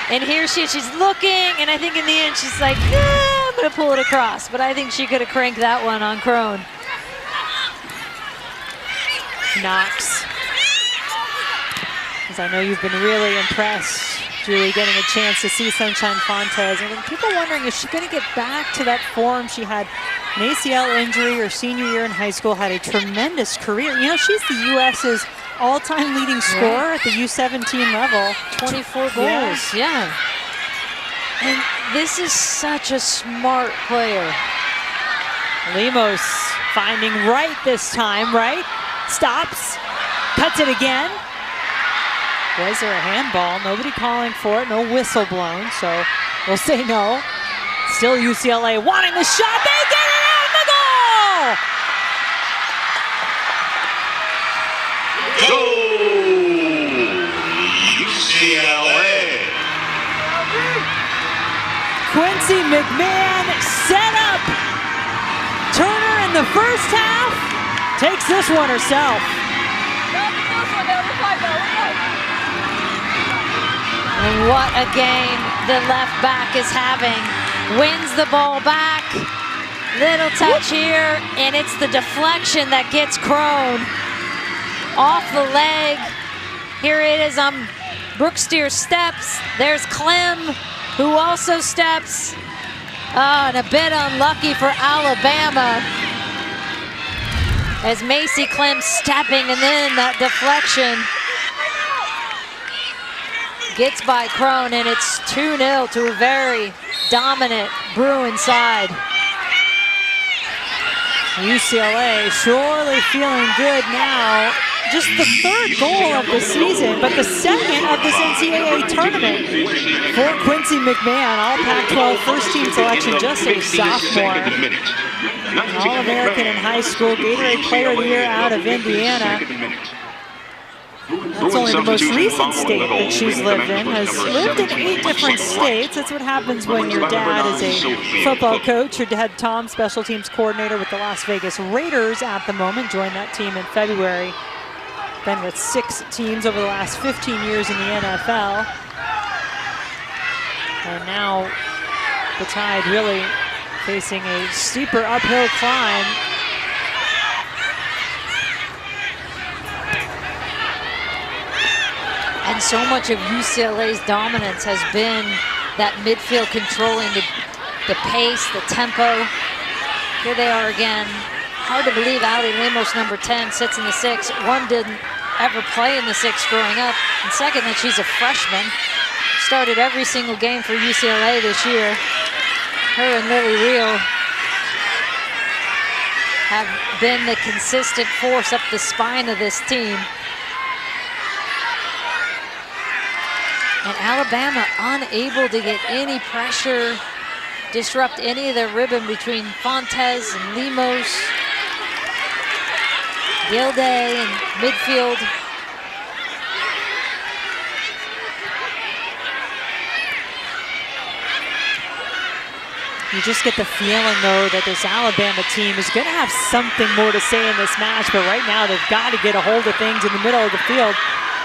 And here she's looking, and I think in the end she's like, yeah, I'm gonna pull it across. But I think she could have cranked that one on Crone. Knox. Because I know you've been really impressed, Julie, getting a chance to see Sunshine Fontes. And people wondering, is she gonna get back to that form? She had an ACL injury her senior year in high school, had a tremendous career. You know, she's the US's all-time leading scorer at the U17 level. 24 goals, yeah. And this is such a smart player. Lemos finding right this time, right? Stops, cuts it again. Was there a handball? Nobody calling for it, no whistle blown, so we'll say no. Still UCLA wanting the shot, they get it out, the goal! Go UCLA! Quincy McMahon set up. Turner in the first half takes this one herself. And what a game the left back is having. Wins the ball back. Little touch here, and it's the deflection that gets Crone. Off the leg. Here it is on Brooke Steer's steps. There's Clem. who also steps. Oh, and a bit unlucky for Alabama. As Macy Clem stepping, and then that deflection gets by Crone, and it's 2-0 to a very dominant Bruin side. UCLA surely feeling good now. Just the third goal of the season, but the second of this NCAA tournament for Quincy McMahon, all Pac-12 first team selection, just a sophomore. All-American in high school, Gatorade Player of the Year out of Indiana. That's only the most recent state that she's lived in. Has lived in 8 different states. That's what happens when your dad is a football coach. Her dad, Tom, special teams coordinator with the Las Vegas Raiders at the moment. Joined that team in February. Been with 6 teams over the last 15 years in the NFL. And now the Tide really facing a steeper uphill climb. And so much of UCLA's dominance has been that midfield controlling the pace, the tempo. Here they are again. Hard to believe Ali Lemos, number 10, sits in the 6. One didn't ever play in the 6 growing up. And second, that she's a freshman. Started every single game for UCLA this year. Her and Lily Reel have been the consistent force up the spine of this team. And Alabama unable to get any pressure, disrupt any of the ribbon between Fontes and Lemos. Gilday in midfield. You just get the feeling, though, that this Alabama team is going to have something more to say in this match, but right now they've got to get a hold of things in the middle of the field.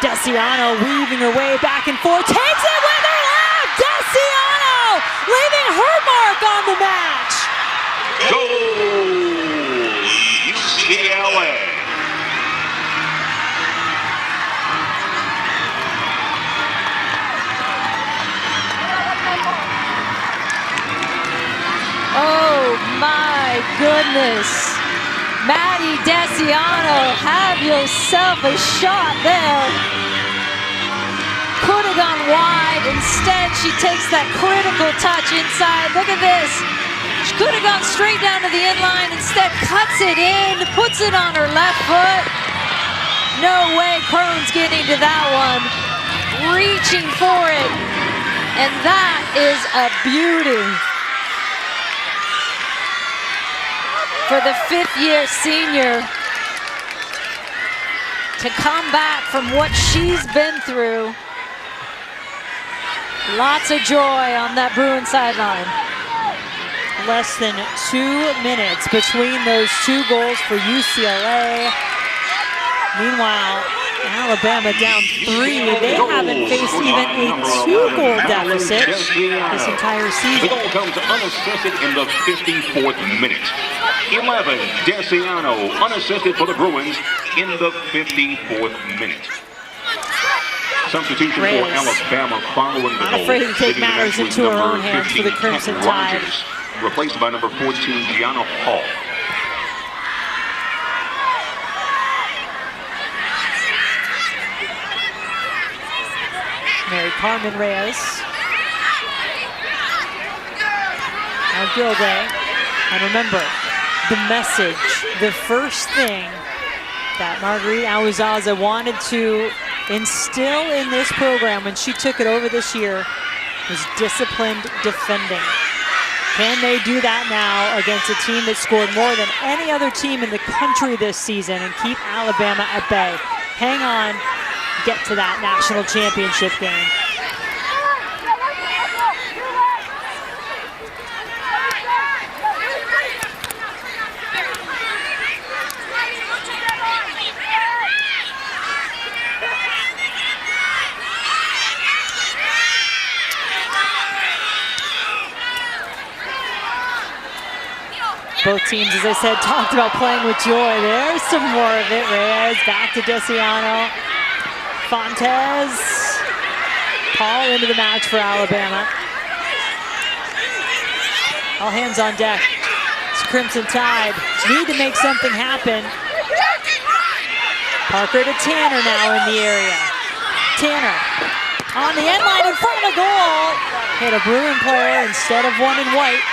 Desiano weaving her way back and forth, takes it with her left! Desiano leaving her mark on the match! Goal! UCLA! Oh my goodness. Maddie Desiano, have yourself a shot there. Could have gone wide. Instead, she takes that critical touch inside. Look at this. She could have gone straight down to the inline. Instead, cuts it in, puts it on her left foot. No way Crone's getting to that one. Reaching for it. And that is a beauty. For the 5th-year senior to come back from what she's been through. Lots of joy on that Bruin sideline. Less than 2 minutes between those 2 goals for UCLA. Meanwhile, Alabama down 3. They haven't faced even a 2-goal deficit this entire season. The goal comes unassisted in the 54th minute. 11, Desiano, unassisted for the Bruins in the 54th minute. Substitution Reyes, for Alabama following the not goal. afraid to take Leaving matters the bench into with her number own hands for the 15, Crimson Kent Tide. Rogers, replaced by number 14, Gianna Hall. Mary Carmen Reyes. Now Gilday. And remember, the message, the first thing that Marguerite Aouzaza wanted to instill in this program when she took it over this year was disciplined defending. Can they do that now against a team that scored more than any other team in the country this season and keep Alabama at bay? Hang on, get to that national championship game. Both teams, as I said, talked about playing with joy. There's some more of it. Reyes back to Desiano. Fontes. Paul into the match for Alabama. All hands on deck. It's Crimson Tide. Need to make something happen. Parker to Tanner now in the area. Tanner on the end line in front of the goal. Hit a Bruin player instead of one in white.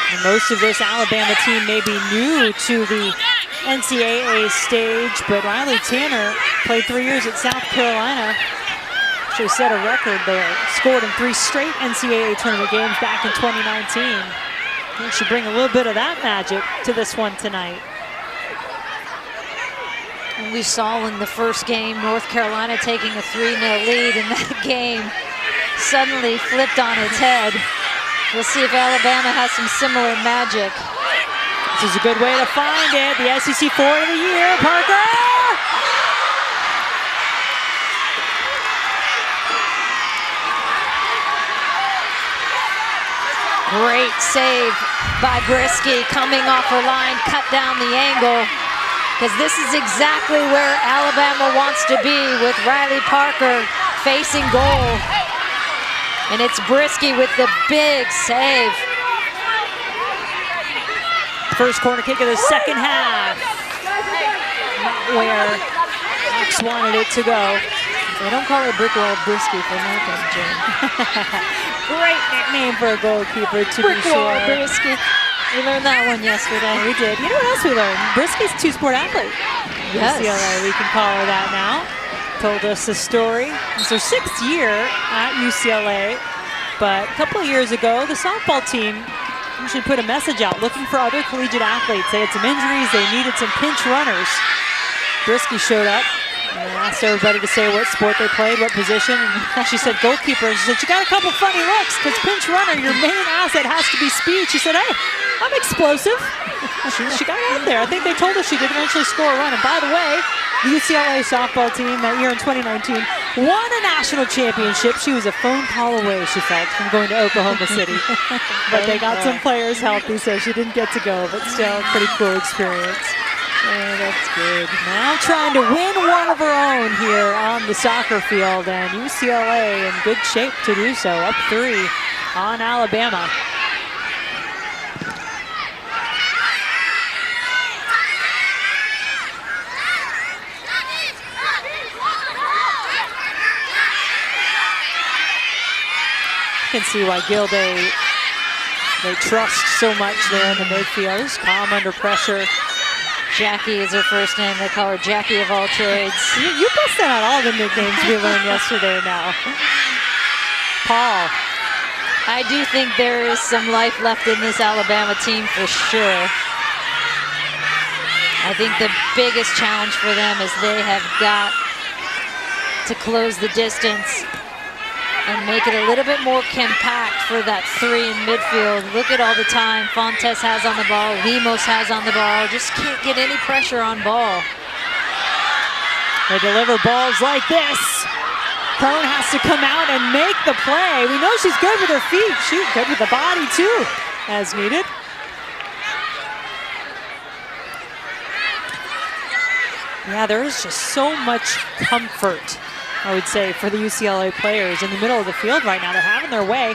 And most of this Alabama team may be new to the NCAA stage, but Riley Tanner played 3 years at South Carolina. Actually set a record there. Scored in 3 straight NCAA tournament games back in 2019. He should bring a little bit of that magic to this one tonight. And we saw in the first game, North Carolina taking a 3-0 lead, and that game suddenly flipped on its head. We'll see if Alabama has some similar magic. This is a good way to find it. The SEC Forward of the Year, Parker! Great save by Brisky, coming off her line, cut down the angle. Because this is exactly where Alabama wants to be, with Riley Parker facing goal. And it's Brisky with the big save. First corner kick of the second half. Not where Hawks wanted it to go. They don't call it Brickwall Brisky for nothing, Jim. Great nickname for a goalkeeper, to be Brickwall sure. Brisky. We learned that one yesterday. We did. You know what else we learned? Brisky's a two-sport athlete. Yes. UCLA, we can call her that now. Told us the story. It's her 6th year at UCLA, but a couple of years ago, the softball team should put a message out looking for other collegiate athletes. They had some injuries, they needed some pinch runners. Brisky showed up and asked everybody to say what sport they played, what position, and she said goalkeeper, and she said, you got a couple funny looks, because pinch runner, your main asset has to be speed. She said, hey, I'm explosive. She got out there. I think they told her she did eventually score a run, and by the way, the UCLA softball team that year in 2019 won a national championship. She was a phone call away, she felt, from going to Oklahoma City. But they got some players healthy, so she didn't get to go, but still a pretty cool experience. Oh, that's good. Now trying to win one of her own here on the soccer field, and UCLA in good shape to do so, up 3 on Alabama. You can see why Gilday, they trust so much there in the midfield. Just calm under pressure. Jackie is her first name. They call her Jackie of all trades. You busted out all the nicknames we learned yesterday now. Paul. I do think there is some life left in this Alabama team for sure. I think the biggest challenge for them is they have got to close the distance and make it a little bit more compact for that 3 in midfield. Look at all the time Fontes has on the ball, Lemos has on the ball. Just can't get any pressure on ball. They deliver balls like this. Crone has to come out and make the play. We know she's good with her feet. She's good with the body too, as needed. Yeah, there is just so much comfort, I would say, for the UCLA players in the middle of the field right now. They're having their way,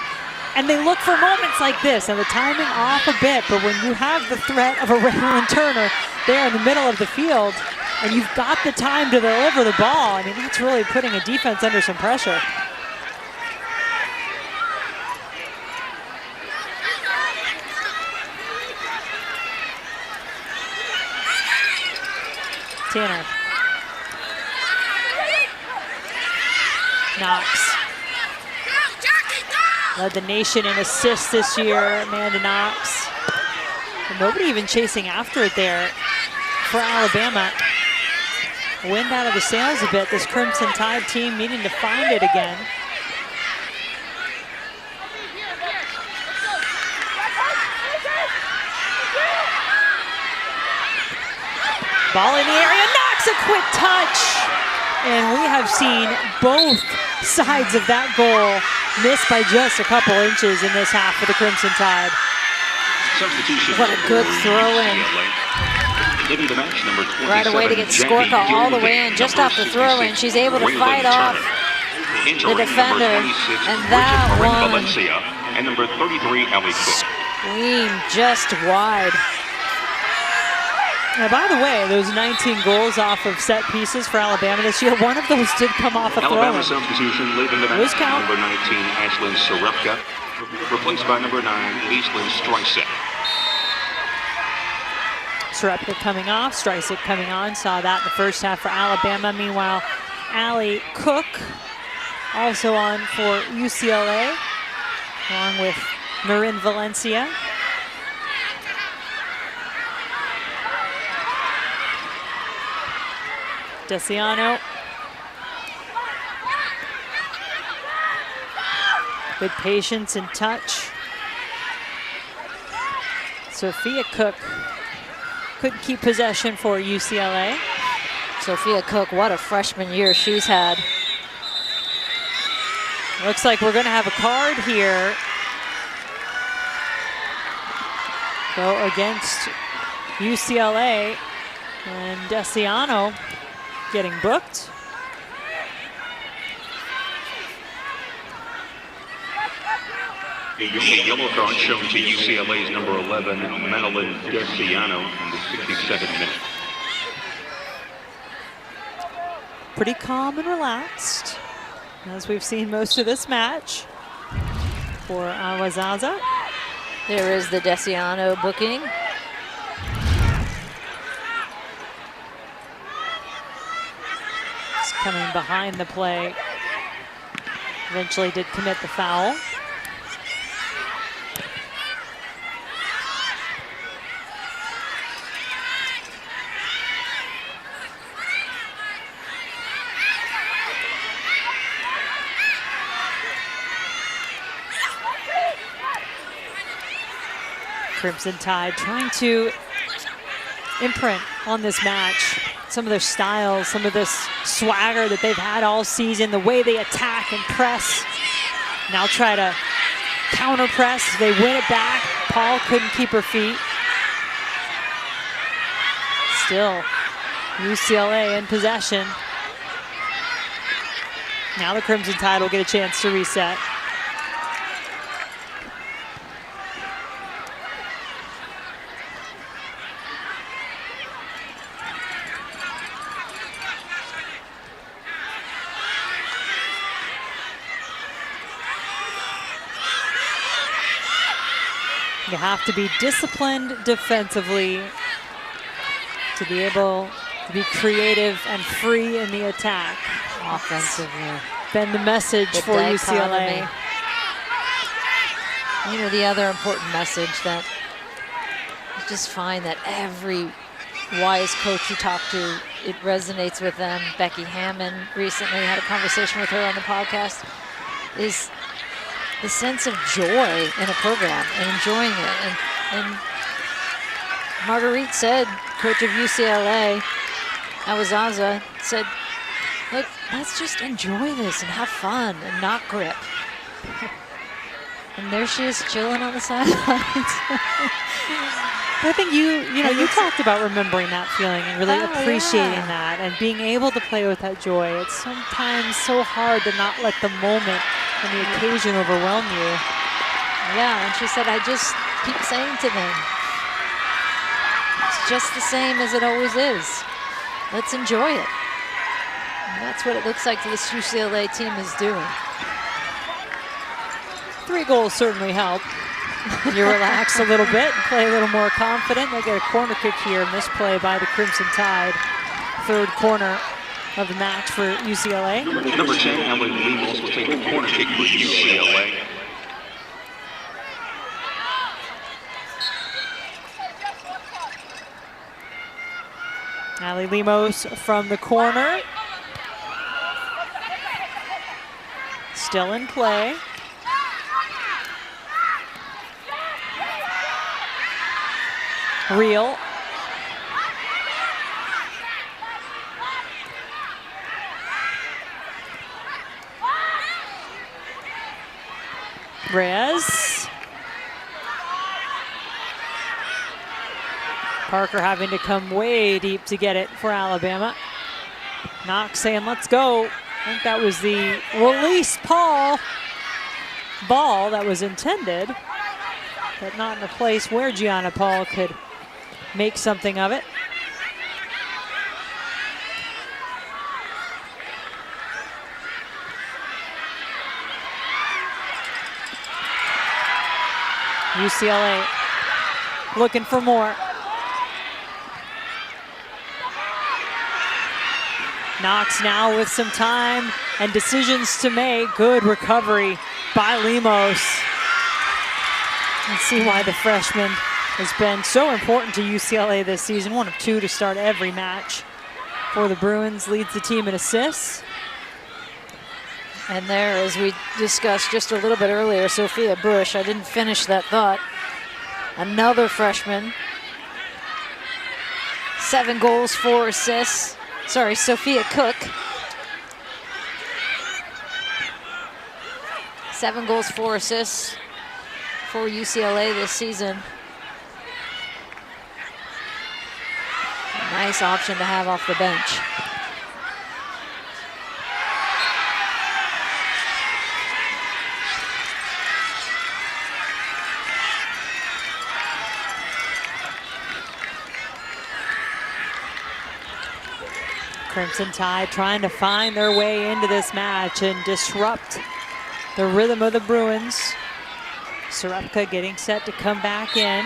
and they look for moments like this, and the timing off a bit, but when you have the threat of a Raylan Turner there in the middle of the field, and you've got the time to deliver the ball, I mean, that's really putting a defense under some pressure. Tanner. Knox. Led the nation in assists this year, Amanda Knox. And nobody even chasing after it there for Alabama. Wind out of the sails a bit, this Crimson Tide team needing to find it again. Ball in the area, Knox, a quick touch. And we have seen both sides of that goal missed by just a couple inches in this half for the Crimson Tide. What a good throw in. Number Right away to get Skorka all the way in, just off the throw in. She's able to fight off Entering defender, number 26, and that Bridget one Valencia, and number 33, Allie Cook. screamed just wide. Now, by the way, those 19 goals off of set pieces for Alabama this year, one of those did come off a Alabama throw-in. substitution leaving the Those match. count. Number 19, Ashlyn Sarepka, replaced by number 9, Aislinn Streisand. Sarepka coming off, Streisand coming on. Saw that in the first half for Alabama. Meanwhile, Allie Cook also on for UCLA, along with Marin Valencia. Desiano. Good patience and touch. Sophia Cook couldn't keep possession for UCLA. Sophia Cook, what a freshman year she's had. Looks like we're going to have a card here. Go against UCLA, and Desiano getting booked. A yellow card shown to UCLA's number 11, Madeline Desiano, in the 62nd minute. Pretty calm and relaxed, as we've seen most of this match for Awazaza. There is the Desiano booking. Just coming behind the play. Eventually did commit the foul. Crimson Tide trying to imprint on this match some of their styles, some of this swagger that they've had all season, the way they attack and press. Now try to counter press. They win it back. Paul couldn't keep her feet. Still, UCLA in possession. Now the Crimson Tide will get a chance to reset. You have to be disciplined defensively to be able to be creative and free in the attack. Offensively. Been the message The for UCLA. dichotomy. You know, the other important message that I just find that every wise coach you talk to, it resonates with them. Becky Hammond recently had a conversation with her on the podcast, is the sense of joy in a program and enjoying it. And Marguerite said, coach of UCLA, Awazaza, said, look, let's just enjoy this and have fun and not grip. And there she is chilling on the sidelines. I think you talked about remembering that feeling and really appreciating that and being able to play with that joy. It's sometimes so hard to not let the moment and the occasion overwhelm you. Yeah, and she said, I just keep saying to them, it's just the same as it always is. Let's enjoy it. And that's what it looks like this UCLA team is doing. 3 goals certainly help. You relax a little bit and play a little more confident. They get a corner kick here, misplay by the Crimson Tide. 3rd corner of the match for UCLA. Number 10, Allie Lemos will take a corner kick for UCLA. Allie Lemos from the corner. Still in play. Real. Reyes. Parker having to come way deep to get it for Alabama. Knox saying, let's go. I think that was the release ball that was intended, but not in a place where Gianna Paul could make something of it. UCLA looking for more. Knox now with some time and decisions to make. Good recovery by Lemos. Let's see why the freshman has been so important to UCLA this season. 1 of 2 to start every match for the Bruins. Leads the team in assists. And there, as we discussed just a little bit earlier, Sophia Bush, I didn't finish that thought. Another freshman. 7 goals, 4 assists. Sorry, Sophia Cook. 7 goals, 4 assists for UCLA this season. Nice option to have off the bench. Crimson Tide trying to find their way into this match and disrupt the rhythm of the Bruins. Serepka getting set to come back in.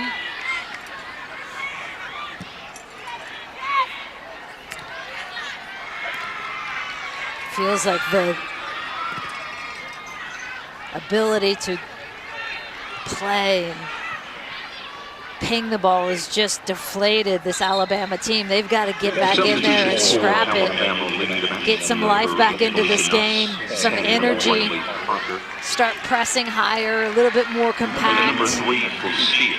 Feels like the ability to play and ping the ball is just deflated, this Alabama team. They've got to get back in there and scrap it, get some life back into this game, some energy, start pressing higher, a little bit more compact. Number 3 for Steele.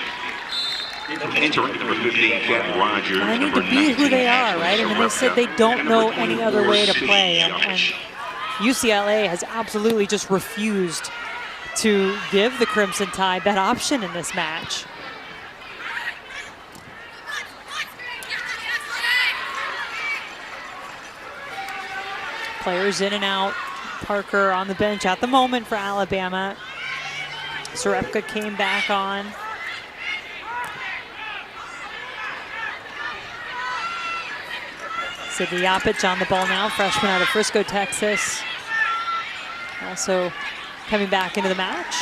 Entering number 15, Cat Rogers. And they need to be who they are, right? I mean, they said they don't know any other way to play, and UCLA has absolutely just refused to give the Crimson Tide that option in this match. Players in and out. Parker on the bench at the moment for Alabama. Serepka came back on. Sydney Yapich on the ball now, freshman out of Frisco, Texas. Also coming back into the match.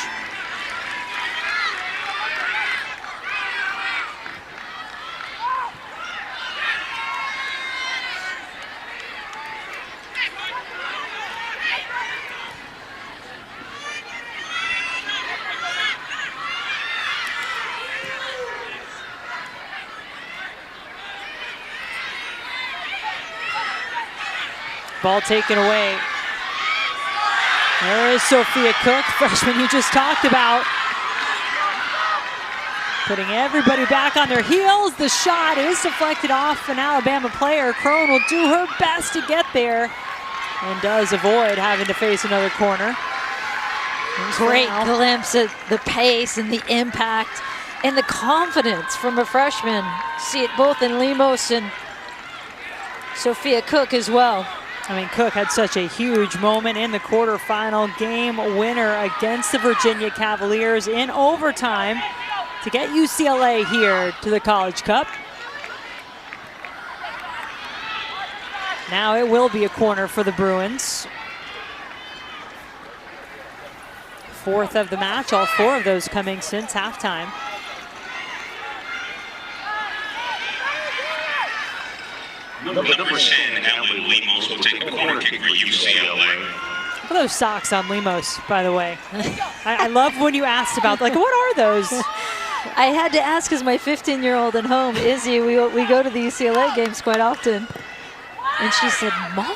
Ball taken away. There is Sophia Cook, freshman you just talked about. Putting everybody back on their heels. The shot is deflected off an Alabama player. Crone will do her best to get there and does avoid having to face another corner. Great glimpse at the pace and the impact and the confidence from a freshman. See it both in Lemos and Sophia Cook as well. I mean, Cook had such a huge moment in the quarterfinal game winner against the Virginia Cavaliers in overtime to get UCLA here to the College Cup. Now it will be a corner for the Bruins. 4th of the match, all 4 of those coming since halftime. Number 10, Alan Lemos will take the corner kick for UCLA. Look at those socks on Lemos, by the way. I love when you asked about, like, what are those? I had to ask because my 15-year-old at home, Izzy, we go to the UCLA games quite often. And she said, Mom.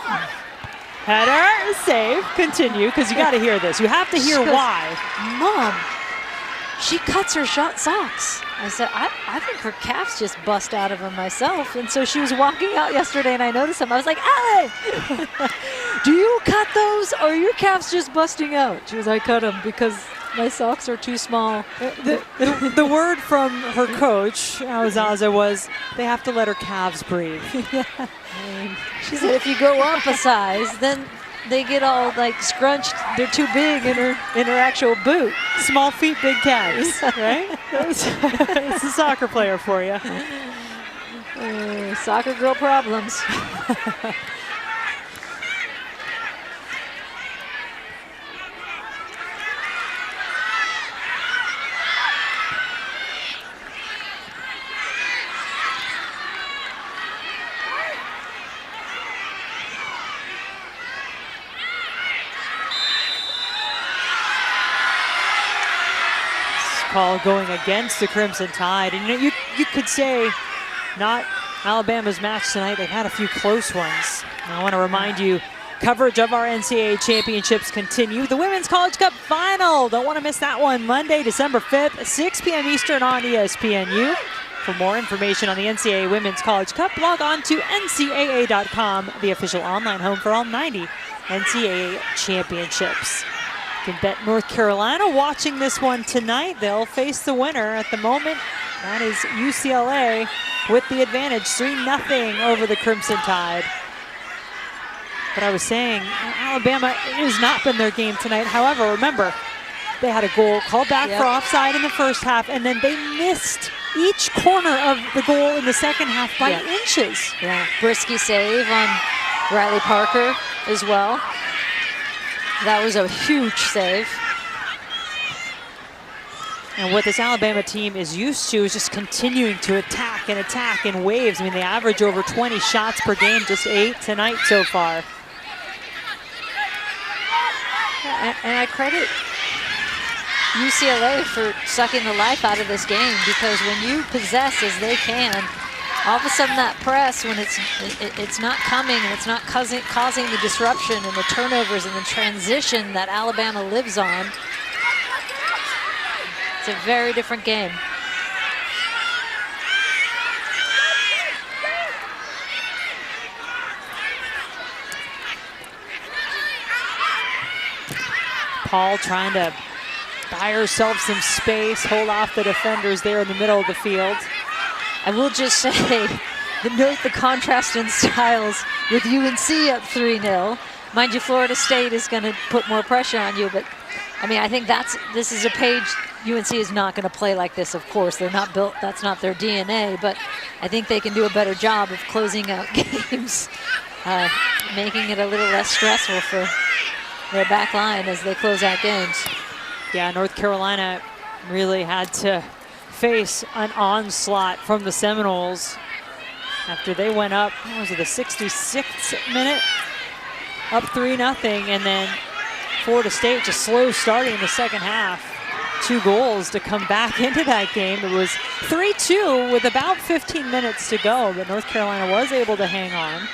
Header, save, continue, because you got to hear this. You have to hear why. Mom, she cuts her socks. I said, I think her calves just bust out of them myself. And so she was walking out yesterday and I noticed them. I was like, Allie, do you cut those or are your calves just busting out? She was, I cut them because my socks are too small. The word from her coach, Awazaza, was they have to let her calves breathe. Yeah. She said, if you go up a size, then they get all like scrunched. They're too big in her actual boot. Small feet, big calves, right? It's a soccer player for you. Soccer girl problems. Call going against the Crimson Tide. And you could say not Alabama's match tonight. They've had a few close ones. And I want to remind you, coverage of our NCAA championships continue. The Women's College Cup Final. Don't want to miss that one. Monday, December 5th, 6 p.m. Eastern on ESPNU. For more information on the NCAA Women's College Cup, log on to ncaa.com, the official online home for all 90 NCAA championships. You can bet North Carolina watching this one tonight. They'll face the winner at the moment. That is UCLA with the advantage, 3-0 over the Crimson Tide. But I was saying, Alabama, it has not been their game tonight. However, remember, they had a goal called back for offside in the first half, and then they missed each corner of the goal in the second half by inches. Yeah, Brisky save on Riley Parker as well. That was a huge save. And what this Alabama team is used to is just continuing to attack and attack in waves. I mean, they average over 20 shots per game, just 8 tonight so far. And I credit UCLA for sucking the life out of this game, because when you possess as they can, all of a sudden that press, when it's not coming and it's not causing the disruption and the turnovers and the transition that Alabama lives on, it's a very different game. Paul trying to buy herself some space, hold off the defenders there in the middle of the field. I will just say, note the contrast in styles with UNC up 3-0. Mind you, Florida State is going to put more pressure on you, but I mean, I think this is a page. UNC is not going to play like this, of course. They're not built, that's not their DNA, but I think they can do a better job of closing out games, making it a little less stressful for their back line as they close out games. Yeah, North Carolina really had to face an onslaught from the Seminoles after they went up, what was it, the 66th minute? Up 3-0, and then Florida State just slow starting in the second half. 2 goals to come back into that game. It was 3-2 with about 15 minutes to go, but North Carolina was able to hang on.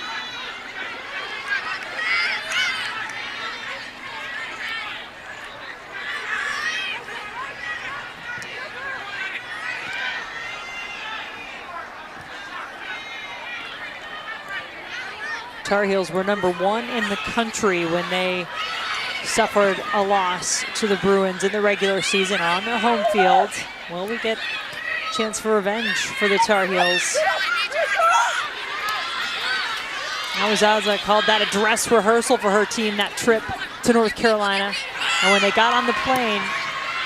Tar Heels were #1 in the country when they suffered a loss to the Bruins in the regular season on their home field. Will we get a chance for revenge for the Tar Heels? Awazaza called that a dress rehearsal for her team, that trip to North Carolina. And when they got on the plane,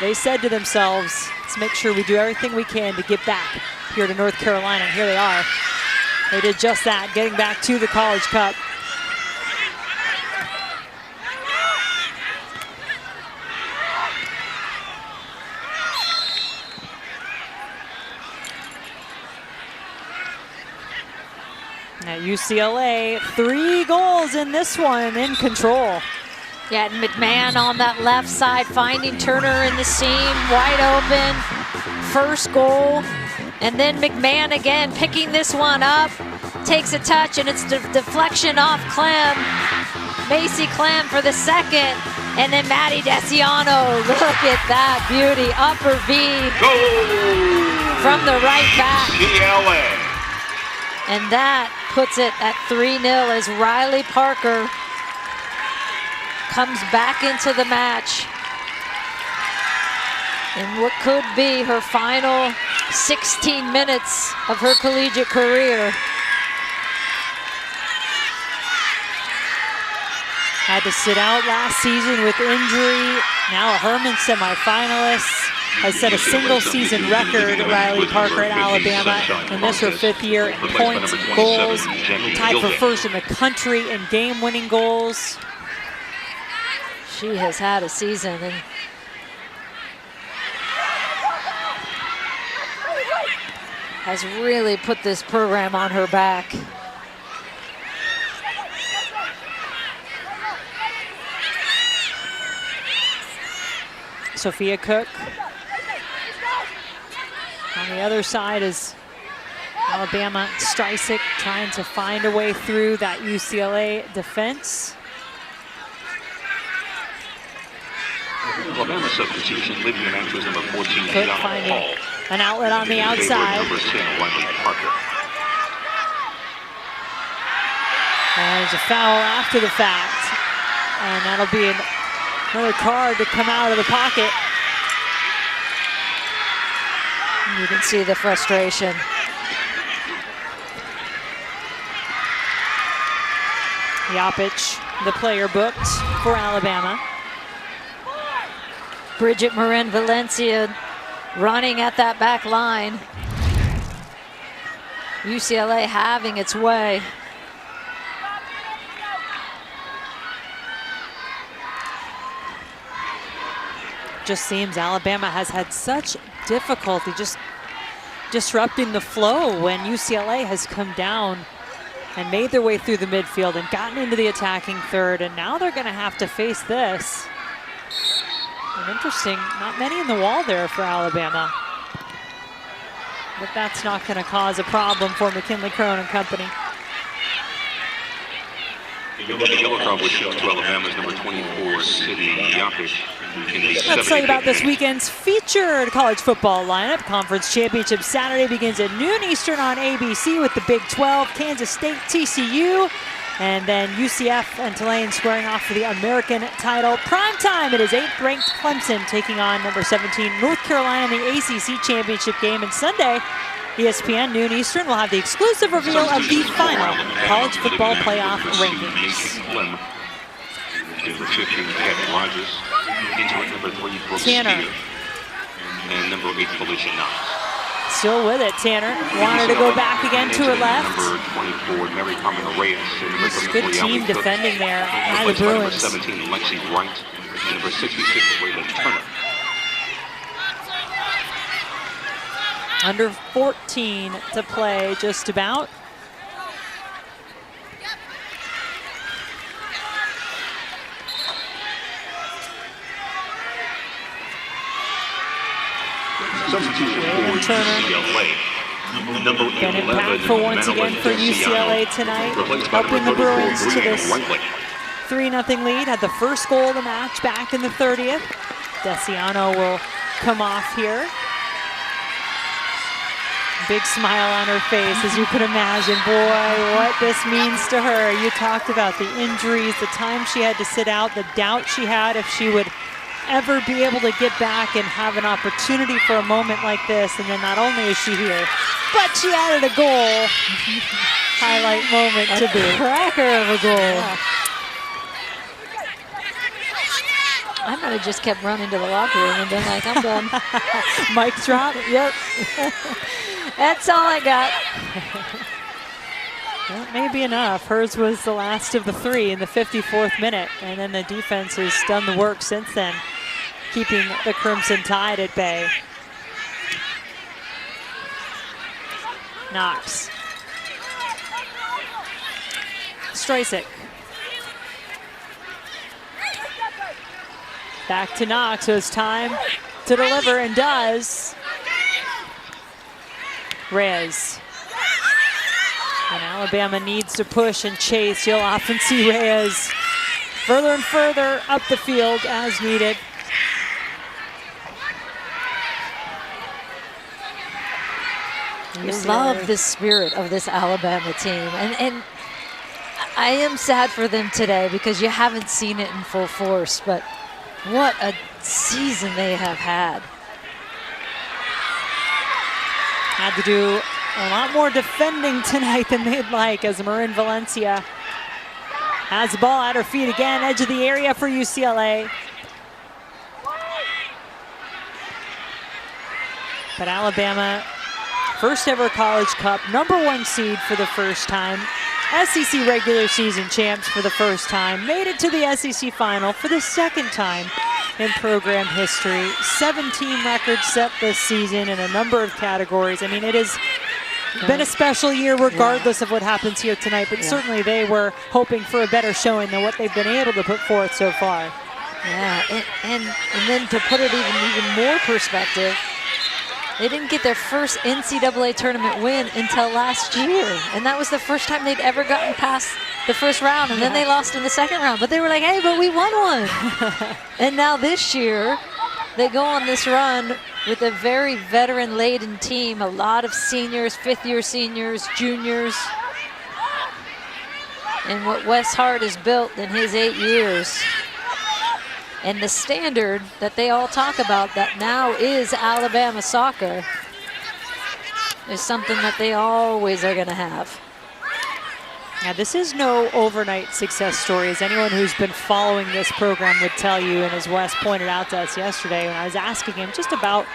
they said to themselves, let's make sure we do everything we can to get back here to North Carolina. And here they are. They did just that, getting back to the College Cup. At UCLA, 3 goals in this one, in control. Yeah, and McMahon on that left side, finding Turner in the seam, wide open. First goal. And then McMahon again picking this one up, takes a touch, and it's deflection off Clem. Macy Clem for the second, and then Maddie Desiano. Look at that beauty, upper V Goal! From the right back. UCLA. And that puts it at 3-0 as Riley Parker comes back into the match in what could be her final 16 minutes of her collegiate career. Had to sit out last season with injury. Now a Herman semifinalist. Has set a single season record, Riley Parker at Alabama, and this her 5th year in points, goals, tied for first in the country in game-winning goals. She has had a season, and has really put this program on her back. Sophia Cook. On the other side is Alabama. Streisig trying to find a way through that UCLA defense. Alabama substitution, leaving an actress number 14, Cook finding an outlet on the outside. Number 10, Riley Parker. And there's a foul after the fact. And that'll be another card to come out of the pocket. You can see the frustration. Yapich, the player booked for Alabama. Bridget Marin Valencia running at that back line. UCLA having its way. Just seems Alabama has had such difficulty just disrupting the flow when UCLA has come down and made their way through the midfield and gotten into the attacking third, and now they're going to have to face this. And interesting, not many in the wall there for Alabama. But that's not going to cause a problem for McKinley Crone and company. The yellow card was shown to Alabama's number 24, Sydney Yapich. Let's tell you about this weekend's featured college football lineup. Conference Championship Saturday begins at noon Eastern on ABC with the Big 12, Kansas State, TCU, and then UCF and Tulane squaring off for the American title. Prime time, it is 8th-ranked Clemson taking on number 17 North Carolina in the ACC Championship game. And Sunday, ESPN, noon Eastern, will have the exclusive reveal of the final college football playoff rankings. Number 15, Kevin Rogers. Into it, number 3, Brooks Tanner. Steele. And number 8, Felicia Knox. Still with it, Tanner. Wanted to go back again to her left. Number 24, Mary Carmen Reyes. Good team defending there by the Number Bruins. 17, Lexi Wright. And number 66, Raylan Turner. Under 14 to play, just about. Substitution Raylan for Turner. UCLA. Number Been 11, impactful once again for UCLA tonight, helping the Bruins to this 3-0 lead. Had the first goal of the match back in the 30th. Desiano will come off here. Big smile on her face, as you could imagine. Boy, what this means to her. You talked about the injuries, the time she had to sit out, the doubt she had if she would ever be able to get back and have an opportunity for a moment like this. And then not only is she here, but she added a goal. Highlight moment to be. Cracker of a goal. Yeah. I might have just kept running to the locker room and been like, I'm done. Mic drop. Yep. That's all I got. That may be enough. Hers was the last of the 3 in the 54th minute, and then the defense has done the work since then, keeping the Crimson Tide at bay. Knox. Streisig. Back to Knox, so it's time to deliver, and does. Reyes. And Alabama needs to push and chase. You'll often see Reyes further and further up the field as needed. You love the spirit of this Alabama team. And I am sad for them today because you haven't seen it in full force, but what a season they have had. Had to do a lot more defending tonight than they'd like, as Marin Valencia Has the ball at her feet again, edge of the area for UCLA. But Alabama, first ever College Cup, #1 seed for the first time. SEC regular season champs for the first time. Made it to the SEC final for the second time in program history. 17 records set this season in a number of categories. I mean, it has been a special year regardless of what happens here tonight, but certainly they were hoping for a better showing than what they've been able to put forth so far. Yeah, and then to put it even more perspective, they didn't get their first NCAA tournament win until last year, and that was the first time they'd ever gotten past the first round, and then they lost in the second round. But they were like, hey, but we won one. And now this year, they go on this run with a very veteran-laden team, a lot of seniors, fifth-year seniors, juniors, and what Wes Hart has built in his 8 years. And the standard that they all talk about that now is Alabama soccer is something that they always are going to have. Now, this is no overnight success story, as anyone who's been following this program would tell you, and as Wes pointed out to us yesterday when I was asking him just about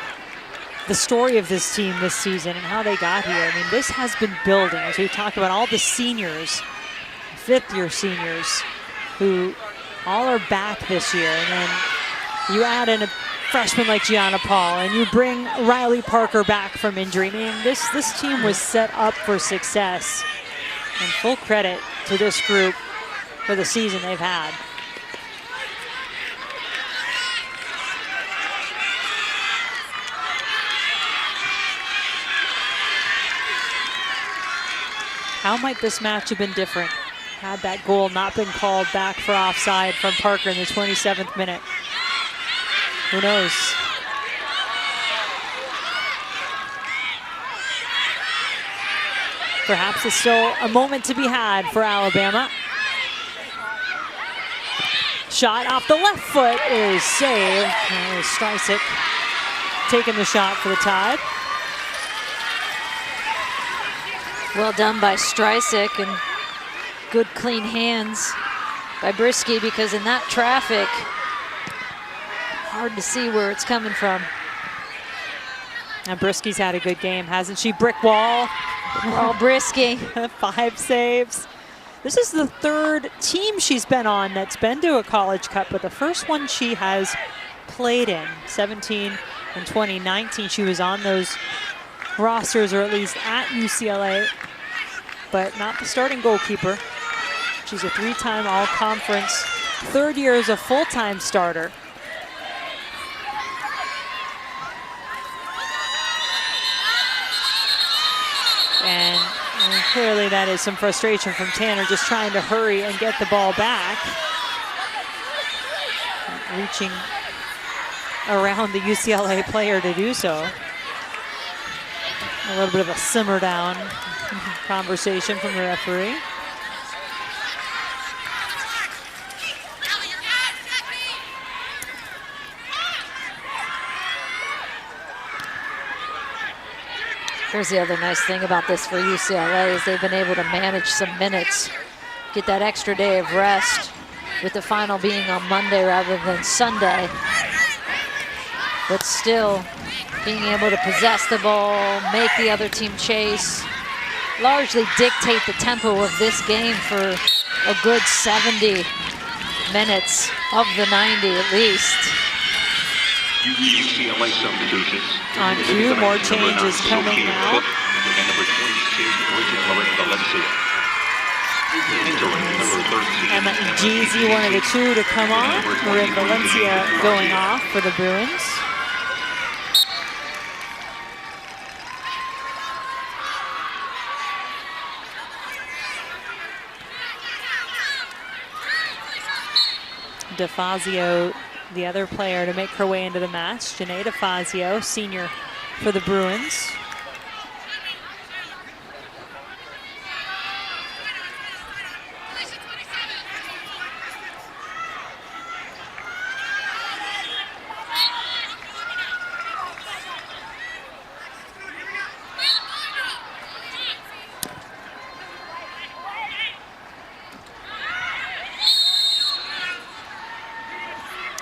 the story of this team this season and how they got here. I mean, this has been building, as we talked about all the seniors, fifth-year seniors, who all are back this year, and then you add in a freshman like Gianna Paul, and you bring Riley Parker back from injury. I mean, this team was set up for success, and full credit to this group for the season they've had. How might this match have been different had that goal not been called back for offside from Parker in the 27th minute? Who knows? Perhaps there's still a moment to be had for Alabama. Shot off the left foot is saved. Streisik taking the shot for the Tide. Well done by Streisik, and good clean hands by Brisky, because in that traffic, hard to see where it's coming from. And Brisky's had a good game, hasn't she? Brick wall. All Brisky. 5 saves. This is the third team she's been on that's been to a College Cup, but the first one she has played in. 17 and 2019, she was on those rosters, or at least at UCLA, but not the starting goalkeeper. She's a 3-time All-Conference, third year as a full-time starter. And clearly that is some frustration from Tanner, just trying to hurry and get the ball back. Reaching around the UCLA player to do so. A little bit of a simmer down conversation from the referee. Here's the other nice thing about this for UCLA is they've been able to manage some minutes, get that extra day of rest, with the final being on Monday rather than Sunday. But still being able to possess the ball, make the other team chase, largely dictate the tempo of this game for a good 70 minutes of the 90 at least. UCLA substitutions. On cue, more changes coming now. And number 26, Valencia. Emma Jeezy, one of the two to come on. Marin Valencia going off for the Bruins. DeFazio, the other player to make her way into the match. Janae DeFazio, senior for the Bruins.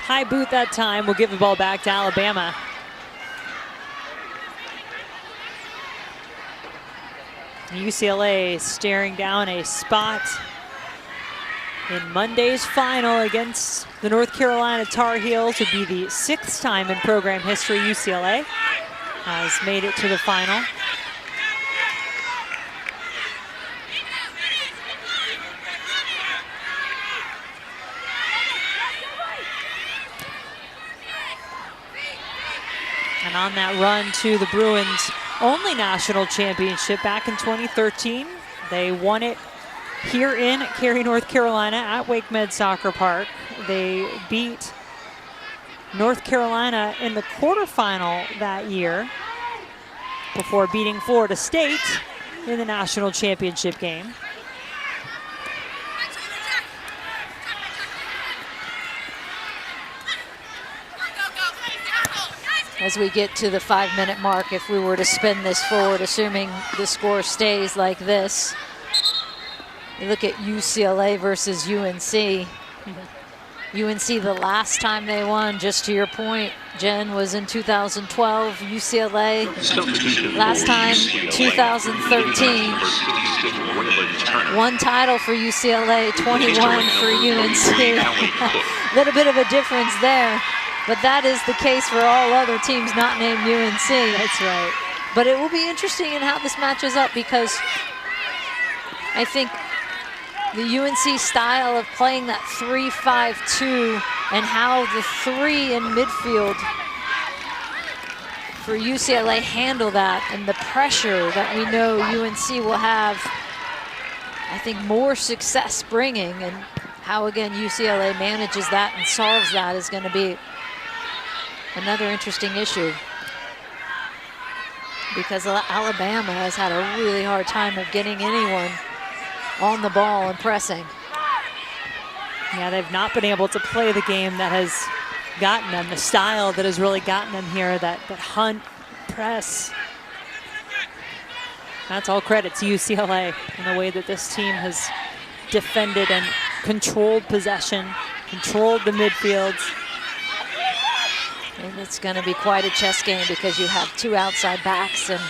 high boot that time. We'll give the ball back to Alabama. UCLA staring down a spot in Monday's final against the North Carolina Tar Heels. Would be the 6th time in program history UCLA has made it to the final. And on that run to the Bruins' only national championship back in 2013, they won it here in Cary, North Carolina at Wake Med Soccer Park. They beat North Carolina in the quarterfinal that year before beating Florida State in the national championship game. As we get to the 5-minute mark, if we were to spin this forward, assuming the score stays like this, you look at UCLA versus UNC. UNC, the last time they won, just to your point, Jen, was in 2012. UCLA, last time, 2013. One title for UCLA, 21 for UNC. Little bit of a difference there. But that is the case for all other teams not named UNC. That's right. But it will be interesting in how this matches up, because I think the UNC style of playing that 3-5-2 and how the 3 in midfield for UCLA handle that, and the pressure that we know UNC will have, I think, more success bringing, and how again UCLA manages that and solves that is going to be another interesting issue, because Alabama has had a really hard time of getting anyone on the ball and pressing. Yeah, they've not been able to play the game that has gotten them, the style that has really gotten them here, that hunt, press. That's all credit to UCLA in the way that this team has defended and controlled possession, controlled the midfields. And it's going to be quite a chess game, because you have 2 outside backs, and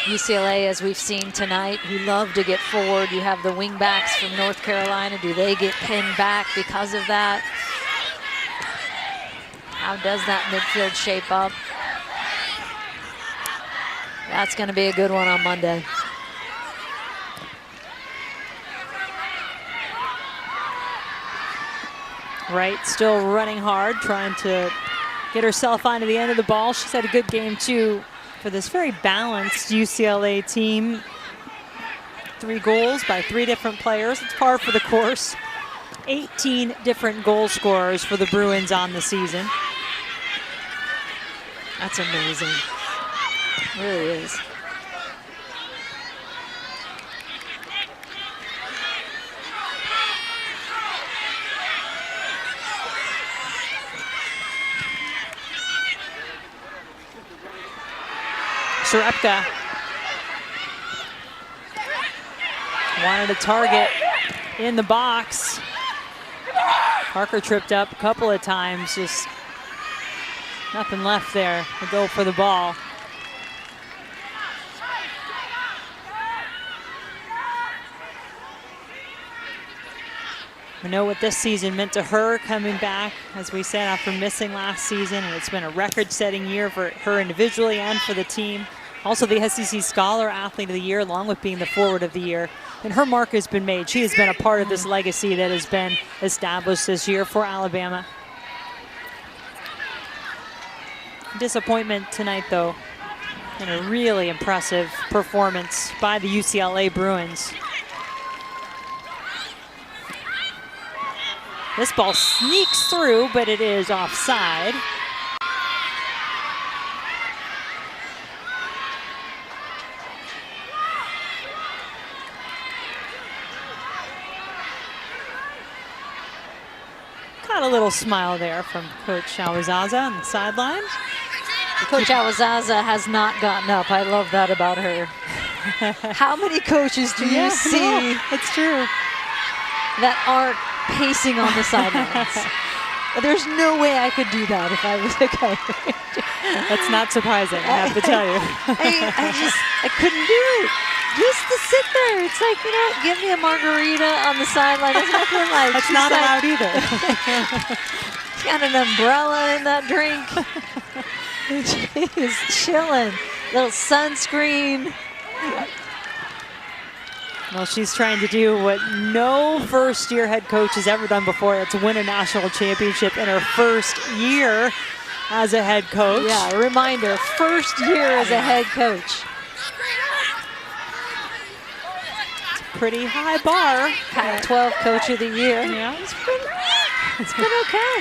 UCLA, as we've seen tonight, who love to get forward. You have the wing backs from North Carolina. Do they get pinned back because of that? How does that midfield shape up? That's going to be a good one on Monday. Wright still running hard, trying to get herself onto the end of the ball. She's had a good game too for this very balanced UCLA team. 3 goals by 3 different players. It's par for the course. 18 different goal scorers for the Bruins on the season. That's amazing. It really is. Srepka wanted a target in the box. Parker tripped up a couple of times, just nothing left there to go for the ball. We know what this season meant to her, coming back, as we said, after missing last season, and it's been a record-setting year for her individually and for the team. Also the SEC Scholar Athlete of the Year, along with being the Forward of the Year. And her mark has been made. She has been a part of this legacy that has been established this year for Alabama. Disappointment tonight, though, and a really impressive performance by the UCLA Bruins. This ball sneaks through, but it is offside. Got a little smile there from Coach Awazaza on the sideline. Coach Awazaza has not gotten up. I love that about her. How many coaches do you see It's true. that aren't pacing on the sidelines? There's no way I could do that if I was a coach. That's not surprising, I have to tell you. I couldn't do it. Just to sit there. It's like, you know, give me a margarita on the sideline. That's nothing like. That's not allowed either. Got an umbrella in that drink. She's chilling. Little sunscreen. Well, she's trying to do what no first-year head coach has ever done before. That's win a national championship in her first year as a head coach. Yeah, a reminder, first year as a head coach. Pretty high bar. Pac-12 Coach of the Year. Yeah, It's been okay.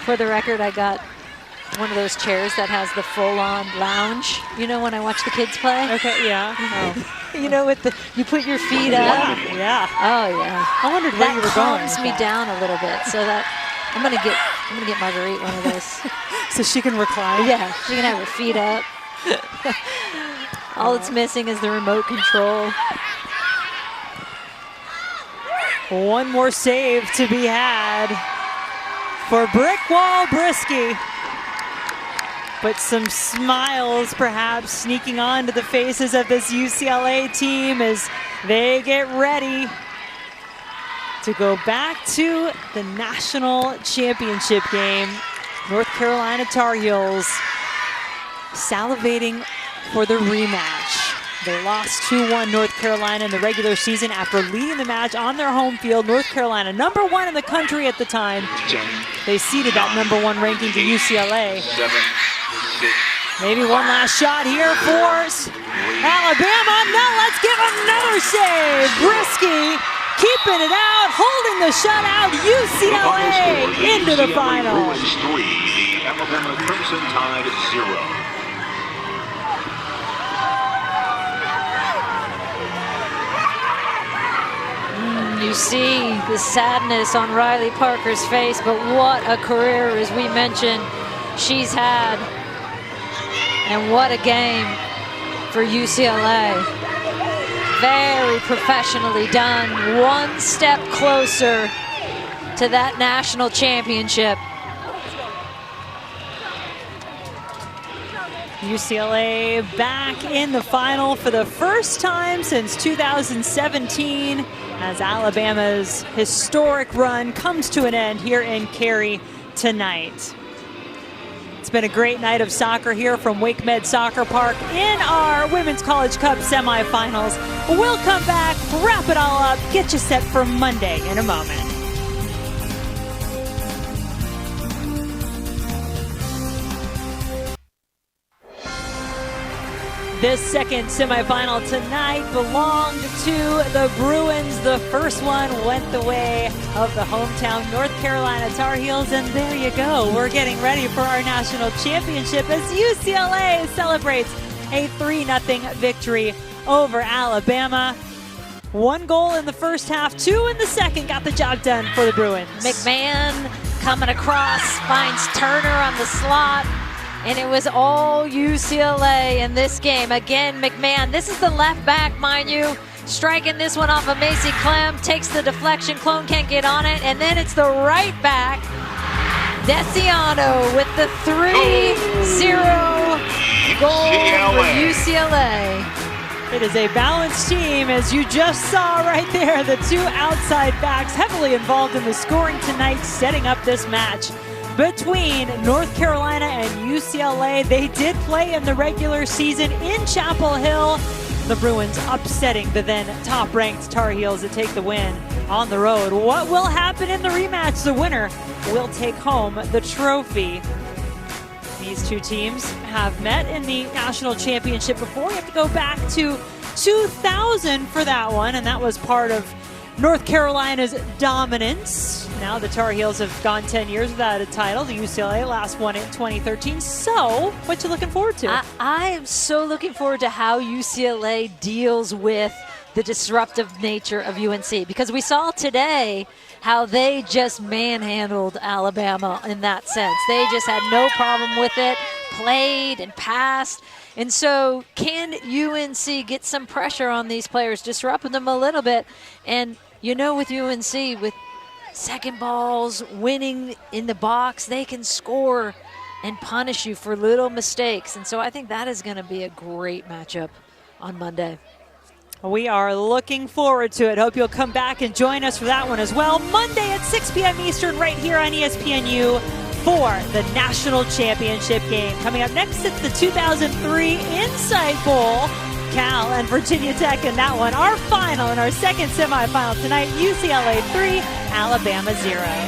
For the record, I got one of those chairs that has the full-on lounge. You know when I watch the kids play? Okay, yeah. Oh. You know, with the you put your feet up. Yeah. Oh yeah. I wondered where you were going. That calms me down a little bit, so that I'm gonna get Marguerite one of those. So she can recline. Yeah, she can have her feet up. All it's missing is the remote control. One more save to be had for Brickwall Brisky. But some smiles perhaps sneaking onto the faces of this UCLA team as they get ready to go back to the national championship game. North Carolina Tar Heels salivating for the rematch. They lost 2-1 North Carolina in the regular season after leading the match on their home field. North Carolina, #1 in the country at the time. They ceded that #1 ranking to UCLA. Maybe one last shot here for Alabama. No, let's give another save. Brisky keeping it out, holding the shutout. UCLA into the final. Bruins 3, the Alabama Crimson Tide 0. You see the sadness on Riley Parker's face, but what a career, as we mentioned, she's had. And what a game for UCLA. Very professionally done. One step closer to that national championship. UCLA back in the final for the first time since 2017 as Alabama's historic run comes to an end here in Cary tonight. It's been a great night of soccer here from Wake Med Soccer Park in our Women's College Cup semifinals. We'll come back, wrap it all up, get you set for Monday in a moment. This second semifinal tonight belonged to the Bruins. The first one went the way of the hometown North Carolina Tar Heels, and there you go. We're getting ready for our national championship as UCLA celebrates a 3-0 victory over Alabama. 1 goal in the first half, 2 in the second, got the job done for the Bruins. McMahon coming across, finds Turner on the slot. And it was all UCLA in this game. Again, McMahon, this is the left back, mind you, striking this one off of Macy Clem, takes the deflection, Clone can't get on it, and then it's the right back, Desiano with the 3-0 goal for UCLA. It is a balanced team, as you just saw right there. The two outside backs heavily involved in the scoring tonight, setting up this match between North Carolina and UCLA. They did play in the regular season in Chapel Hill. The Bruins upsetting the then top-ranked Tar Heels to take the win on the road. What will happen in the rematch? The winner will take home the trophy. These two teams have met in the national championship before. You have to go back to 2000 for that one, and that was part of North Carolina's dominance. Now the Tar Heels have gone 10 years without a title. The UCLA last won it in 2013. So, what you looking forward to? I am so looking forward to how UCLA deals with the disruptive nature of UNC, because we saw today how they just manhandled Alabama in that sense. They just had no problem with it, played and passed. And so can UNC get some pressure on these players, disrupt them a little bit? And you know, with UNC, with second balls, winning in the box, they can score and punish you for little mistakes. And so I think that is going to be a great matchup on Monday. We are looking forward to it. Hope you'll come back and join us for that one as well. Monday at 6 p.m. Eastern right here on ESPNU for the National Championship game. Coming up next, it's the 2003 Insight Bowl. Cal and Virginia Tech in that one. Our final in our second semifinal tonight, UCLA 3, Alabama 0.